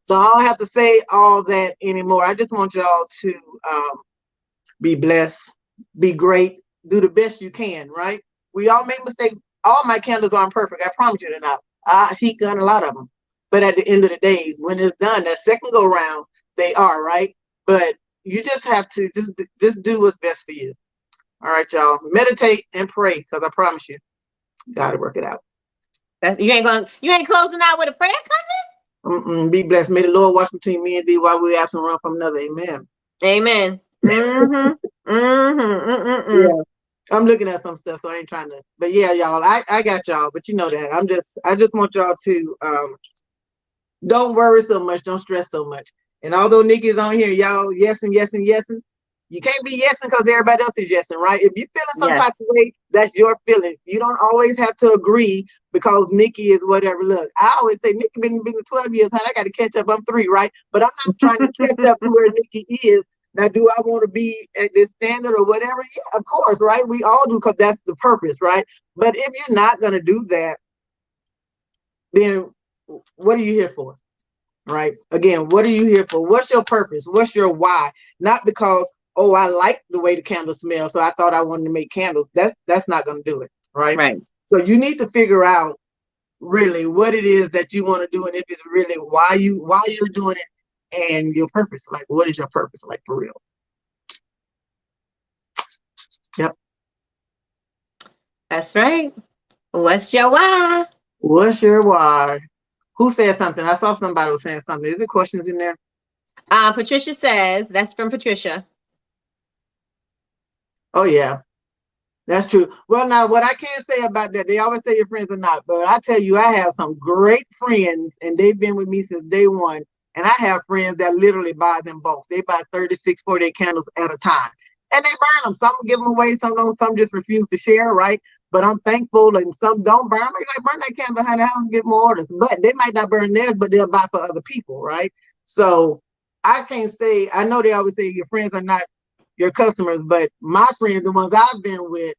So I don't have to say all that anymore. I just want y'all to be blessed, be great, do the best you can, right? We all make mistakes. All my candles aren't perfect. I promise you they're not. I heat gun a lot of them. But at the end of the day, when it's done, that second go round, they are, right? But you just have to just do what's best for you. All right, y'all. Meditate and pray, because I promise you, God will work it out. You ain't closing out with a prayer, cousin? Be blessed. May the Lord watch between me and thee while we absent one from another. Amen. Amen. Yeah. I'm looking at some stuff, so I ain't trying to. But yeah, y'all, I got y'all. But you know that I just want y'all to don't worry so much, don't stress so much. And although Nikki's on here, y'all, yes and yes and yes, You can't be yesing because everybody else is yesing, right? If you're feeling some type Yes. of way, that's your feeling. You don't always have to agree because Nikki is whatever. Look, I always say Nikki been 12 years, honey. I got to catch up. I'm 3, right? But I'm not trying to catch up to where Nikki is. Now, do I want to be at this standard or whatever? Yeah, of course, right? We all do because that's the purpose, right? But if you're not going to do that, then what are you here for? Right? Again, what are you here for? What's your purpose? What's your why? Not because, oh, I like the way the candles smell, so I thought I wanted to make candles. That's not going to do it, right? Right. So you need to figure out really what it is that you want to do, and if it's really why you're doing it, and your purpose. Like, what is your purpose? Like, for real. Yep. That's right. What's your why? What's your why? Who said something? I saw somebody was saying something. Is there questions in there? Patricia says, that's from Patricia. Oh yeah, that's true. Well, now what I can't say about that, they always say your friends are not, but I tell you, I have some great friends, and they've been with me since day one. And I have friends that literally buy them bulk. They buy 36, 48 candles at a time, and they burn them. Some give them away, some don't. Some just refuse to share, right? But I'm thankful, and some don't burn. They like, burn that candle behind the house and get more orders. But they might not burn theirs, but they'll buy for other people, right? So I can't say. I know they always say your friends are not your customers, but my friends, the ones I've been with,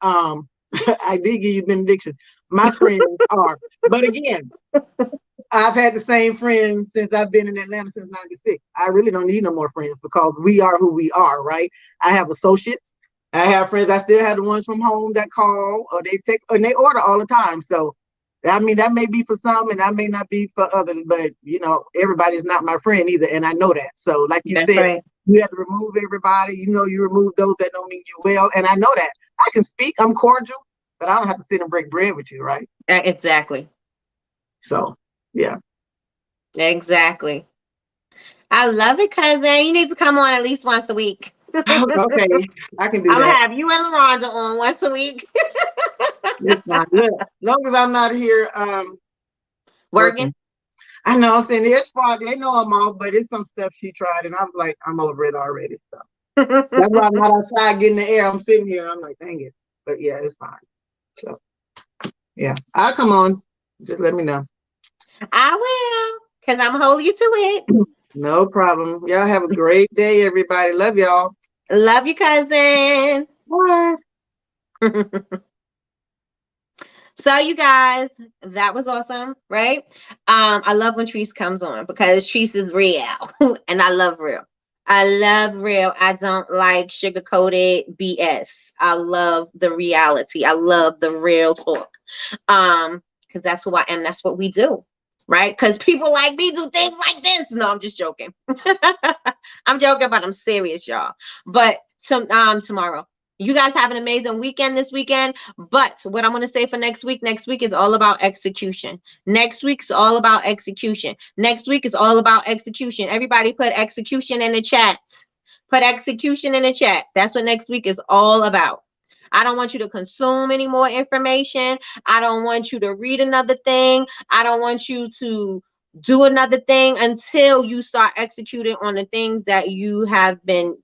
I did give you benediction. My friends are, but again, I've had the same friends since I've been in Atlanta since '96. I really don't need no more friends because we are who we are, right? I have associates. I have friends. I still have the ones from home that call or they take and they order all the time. So, I mean, that may be for some and that may not be for others, but everybody's not my friend either. And I know that. So, like you That's said, right. you have to remove everybody. You remove those that don't mean you well. And I know that. I can speak, I'm cordial, but I don't have to sit and break bread with you, right? Exactly. So, yeah. Exactly. I love it, cousin. You need to come on at least once a week. Okay, I can do I'm gonna that. have you and LaRonda on once a week. It's fine. Look, as long as I'm not here Working. working. I know I'm saying it's fine. They know I'm off, but it's some stuff she tried, and I'm like, I'm over it already. So that's why I'm not outside getting the air. I'm sitting here. I'm like, dang it. But yeah, it's fine. So yeah, I'll come on. Just let me know. I will, because I'm holding you to it. No problem. Y'all have a great day, everybody. Love y'all. Love you, cousin. What? So you guys, that was awesome, right? I love when Treese comes on because Treese is real, and I love real. I love real. I don't like sugar-coated BS. I love the reality. I love the real talk. Because that's who I am. That's what we do, right? Because people like me do things like this. No, I'm just joking. I'm joking, but I'm serious, y'all. But tomorrow. You guys have an amazing weekend this weekend. But what I'm going to say for next week is all about execution. Next week's all about execution. Next week is all about execution. Everybody put execution in the chat. Put execution in the chat. That's what next week is all about. I don't want you to consume any more information. I don't want you to read another thing. I don't want you to do another thing until you start executing on the things that you have been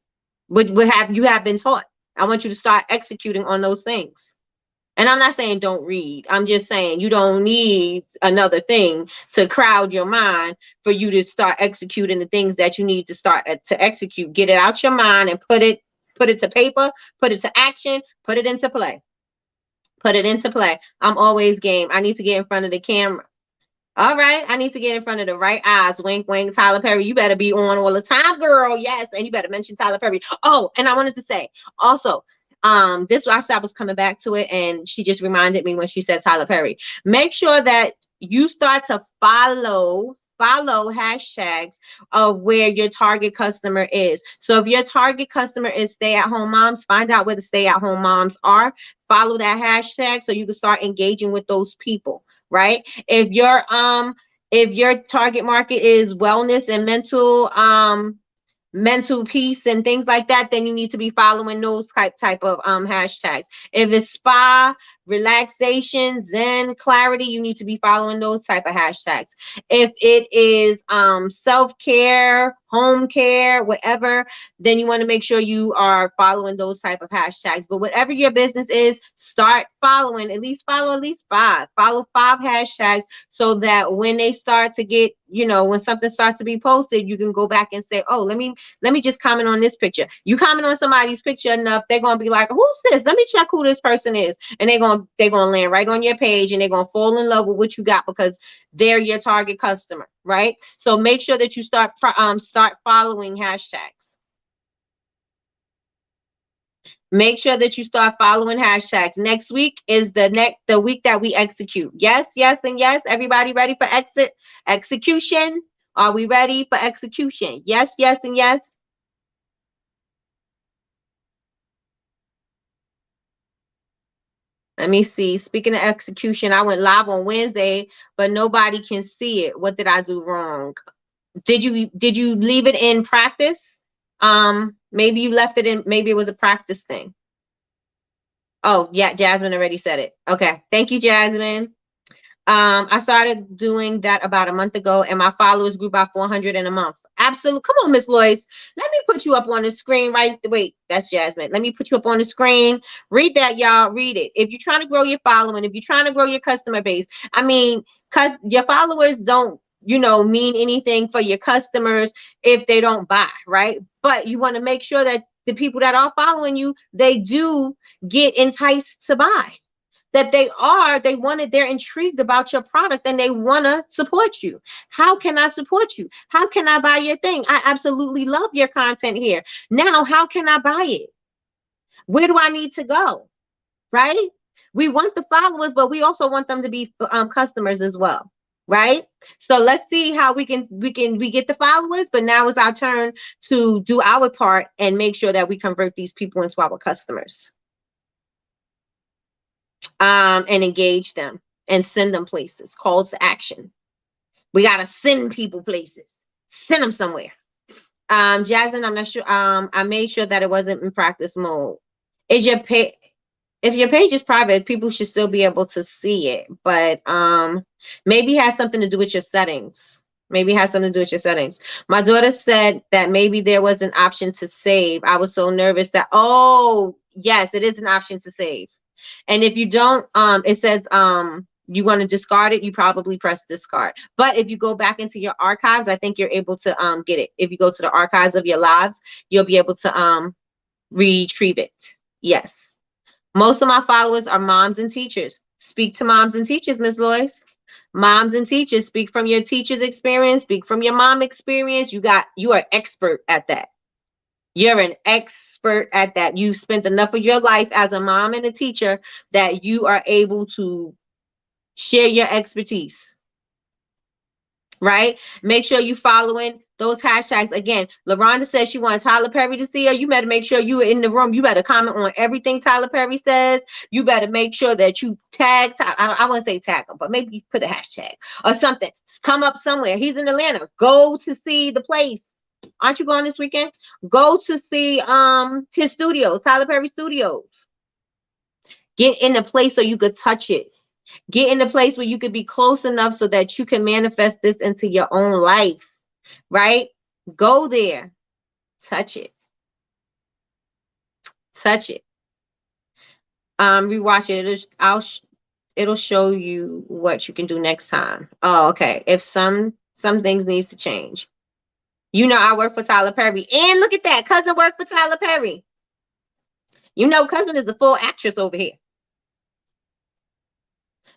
taught. I want you to start executing on those things. And I'm not saying don't read. I'm just saying you don't need another thing to crowd your mind for you to start executing the things that you need to start to execute. Get it out your mind and put it to paper, put it to action, put it into play. Put it into play. I'm always game. I need to get in front of the camera. All right, I need to get in front of the right eyes. Wink, wink. Tyler Perry, you better be on all the time, girl. Yes, and you better mention Tyler Perry. Oh, and I wanted to say also, this I was coming back to it, and she just reminded me when she said Tyler Perry. Make sure that you start to follow hashtags of where your target customer is. So if your target customer is stay-at-home moms, find out where the stay-at-home moms are. Follow that hashtag so you can start engaging with those people. Right? If your target market is wellness and mental peace and things like that, then you need to be following those type of hashtags. If it's spa, relaxation, zen, clarity, you need to be following those type of hashtags. If it is self-care, home care, whatever, then you want to make sure you are following those type of hashtags. But whatever your business is, start following, follow at least five. Follow 5 hashtags so that when they start to get, when something starts to be posted, you can go back and say, oh, let me just comment on this picture. You comment on somebody's picture enough, they're gonna be like, who's this? Let me check who this person is. And they're gonna land right on your page, and they're gonna fall in love with what you got because they're your target customer, right? So make sure that you start following hashtags. Make sure that you start following hashtags. Next week is the week that we execute. Yes, yes, and yes. Everybody ready for execution? Are we ready for execution? Yes, yes, and yes. Let me see. Speaking of execution, I went live on Wednesday, but nobody can see it. What did I do wrong? Did you leave it in practice? Maybe you left it in, maybe it was a practice thing. Oh, yeah, Jasmine already said it. Okay. Thank you, Jasmine. I started doing that about a month ago, and my followers grew by 400 in a month. Absolutely. Come on, Miss Loyce. Let me put you up on the screen, right? Wait, that's Jasmine. Let me put you up on the screen. Read that, y'all. Read it. If you're trying to grow your following, if you're trying to grow your customer base, I mean, because your followers don't, mean anything for your customers if they don't buy, right? But you want to make sure that the people that are following you, they do get enticed to buy. That they're intrigued about your product and they want to support you. How can I support you? How can I buy your thing? I absolutely love your content here. Now, how can I buy it? Where do I need to go? Right? We want the followers, but we also want them to be customers as well. Right? So let's see how we get the followers, but now it's our turn to do our part and make sure that we convert these people into our customers. And engage them and send them places. Calls to action. We gotta send people places. Send them somewhere. Jasmine, I'm not sure. I made sure that it wasn't in practice mode. Is your page? If your page is private, people should still be able to see it. But maybe it has something to do with your settings. Maybe it has something to do with your settings. My daughter said that maybe there was an option to save. I was so nervous that, oh, yes, it is an option to save. And if you don't, it says you want to discard it, you probably press discard. But if you go back into your archives, I think you're able to get it. If you go to the archives of your lives, you'll be able to retrieve it. Yes. Most of my followers are moms and teachers. Speak to moms and teachers, Ms. Loyce. Moms and teachers, speak from your teacher's experience, speak from your mom experience. You are expert at that. You're an expert at that. You've spent enough of your life as a mom and a teacher that you are able to share your expertise. Right? Make sure you following those hashtags. Again, LaRonda says she wants Tyler Perry to see her. You better make sure you are in the room. You better comment on everything Tyler Perry says. You better make sure that you tag. I wouldn't say tag him, but maybe you put a hashtag or something. Come up somewhere. He's in Atlanta. Go to see the place. Aren't you going this weekend? Go to see his studio, Tyler Perry Studios. Get in a place so you could touch it. Get in a place where you could be close enough so that you can manifest this into your own life, right? Go there. Touch it. Touch it. Rewatch it. It'll show you what you can do next time. Oh, okay. If some things needs to change. I work for Tyler Perry. And look at that. Cousin worked for Tyler Perry. Cousin is a full actress over here.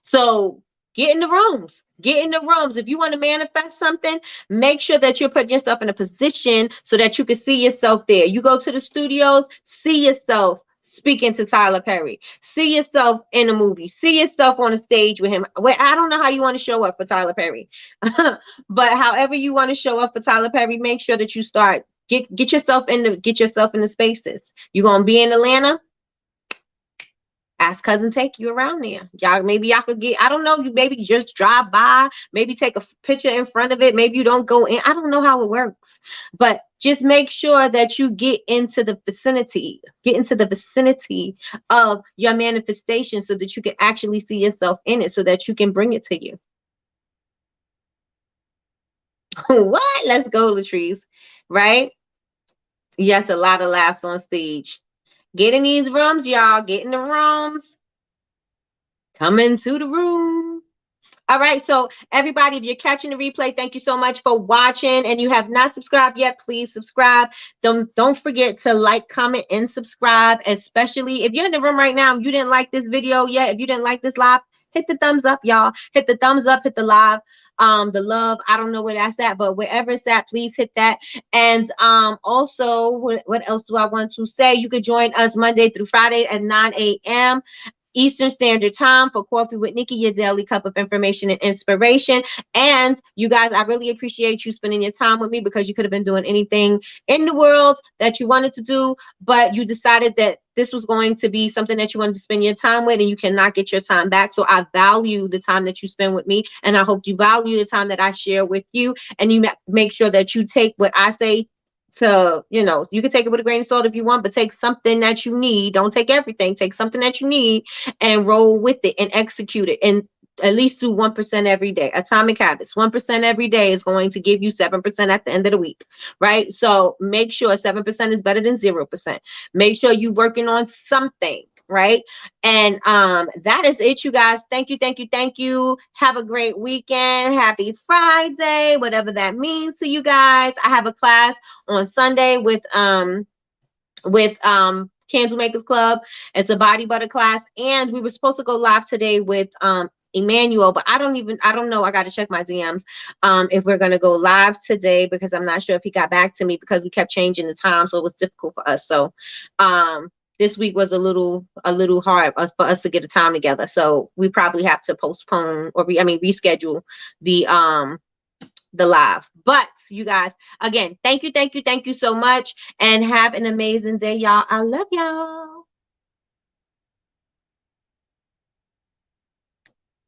So get in the rooms. Get in the rooms. If you want to manifest something, make sure that you're putting yourself in a position so that you can see yourself there. You go to the studios, see yourself speaking to Tyler Perry. See yourself in a movie. See yourself on a stage with him. I don't know how you want to show up for Tyler Perry. But however you want to show up for Tyler Perry, make sure that you start get yourself in the spaces. You're gonna be in Atlanta. Ask cousin take you around there. Y'all, maybe y'all could get, I don't know, you maybe just drive by, maybe take a picture in front of it. Maybe you don't go in. I don't know how it works. But just make sure that you get into the vicinity of your manifestation so that you can actually see yourself in it so that you can bring it to you. What? Let's go, Latrice. Right? Yes, a lot of laughs on stage. Get in these rooms, y'all. Get in the rooms. Come into the room. All right, so everybody, if you're catching the replay, thank you so much for watching. And you have not subscribed yet, please subscribe. Don't forget to like, comment, and subscribe. Especially if you're in the room right now, and you didn't like this video yet, if you didn't like this live, hit the thumbs up, y'all. Hit the thumbs up, hit the live, the love. I don't know where that's at, but wherever it's at, please hit that. And also, what else do I want to say? You could join us Monday through Friday at 9 a.m. Eastern Standard Time for Coffee with Nikki, your daily cup of information and inspiration. And you guys, I really appreciate you spending your time with me because you could have been doing anything in the world that you wanted to do, but you decided that this was going to be something that you wanted to spend your time with, and you cannot get your time back. So I value the time that you spend with me, and I hope you value the time that I share with you, and you make sure that you take what I say to, you can take it with a grain of salt if you want, but take something that you need. Don't take everything. Take something that you need and roll with it and execute it. And at least do 1% every day. Atomic habits. 1% every day is going to give you 7% at the end of the week, right? So make sure 7% is better than 0%. Make sure you're working on something, right? And that is it, you guys. Thank you, thank you, thank you. Have a great weekend. Happy Friday, whatever that means to you guys. I have a class on Sunday with Candle Makers Club. It's a body butter class, and we were supposed to go live today with Emmanuel, but I don't know. I got to check my DMs if we're gonna go live today, because I'm not sure if he got back to me, because we kept changing the time, so it was difficult for us. So this week was a little hard for us to get a time together, so we probably have to postpone or reschedule the live. But you guys, again, thank you so much, and have an amazing day, y'all. I love y'all.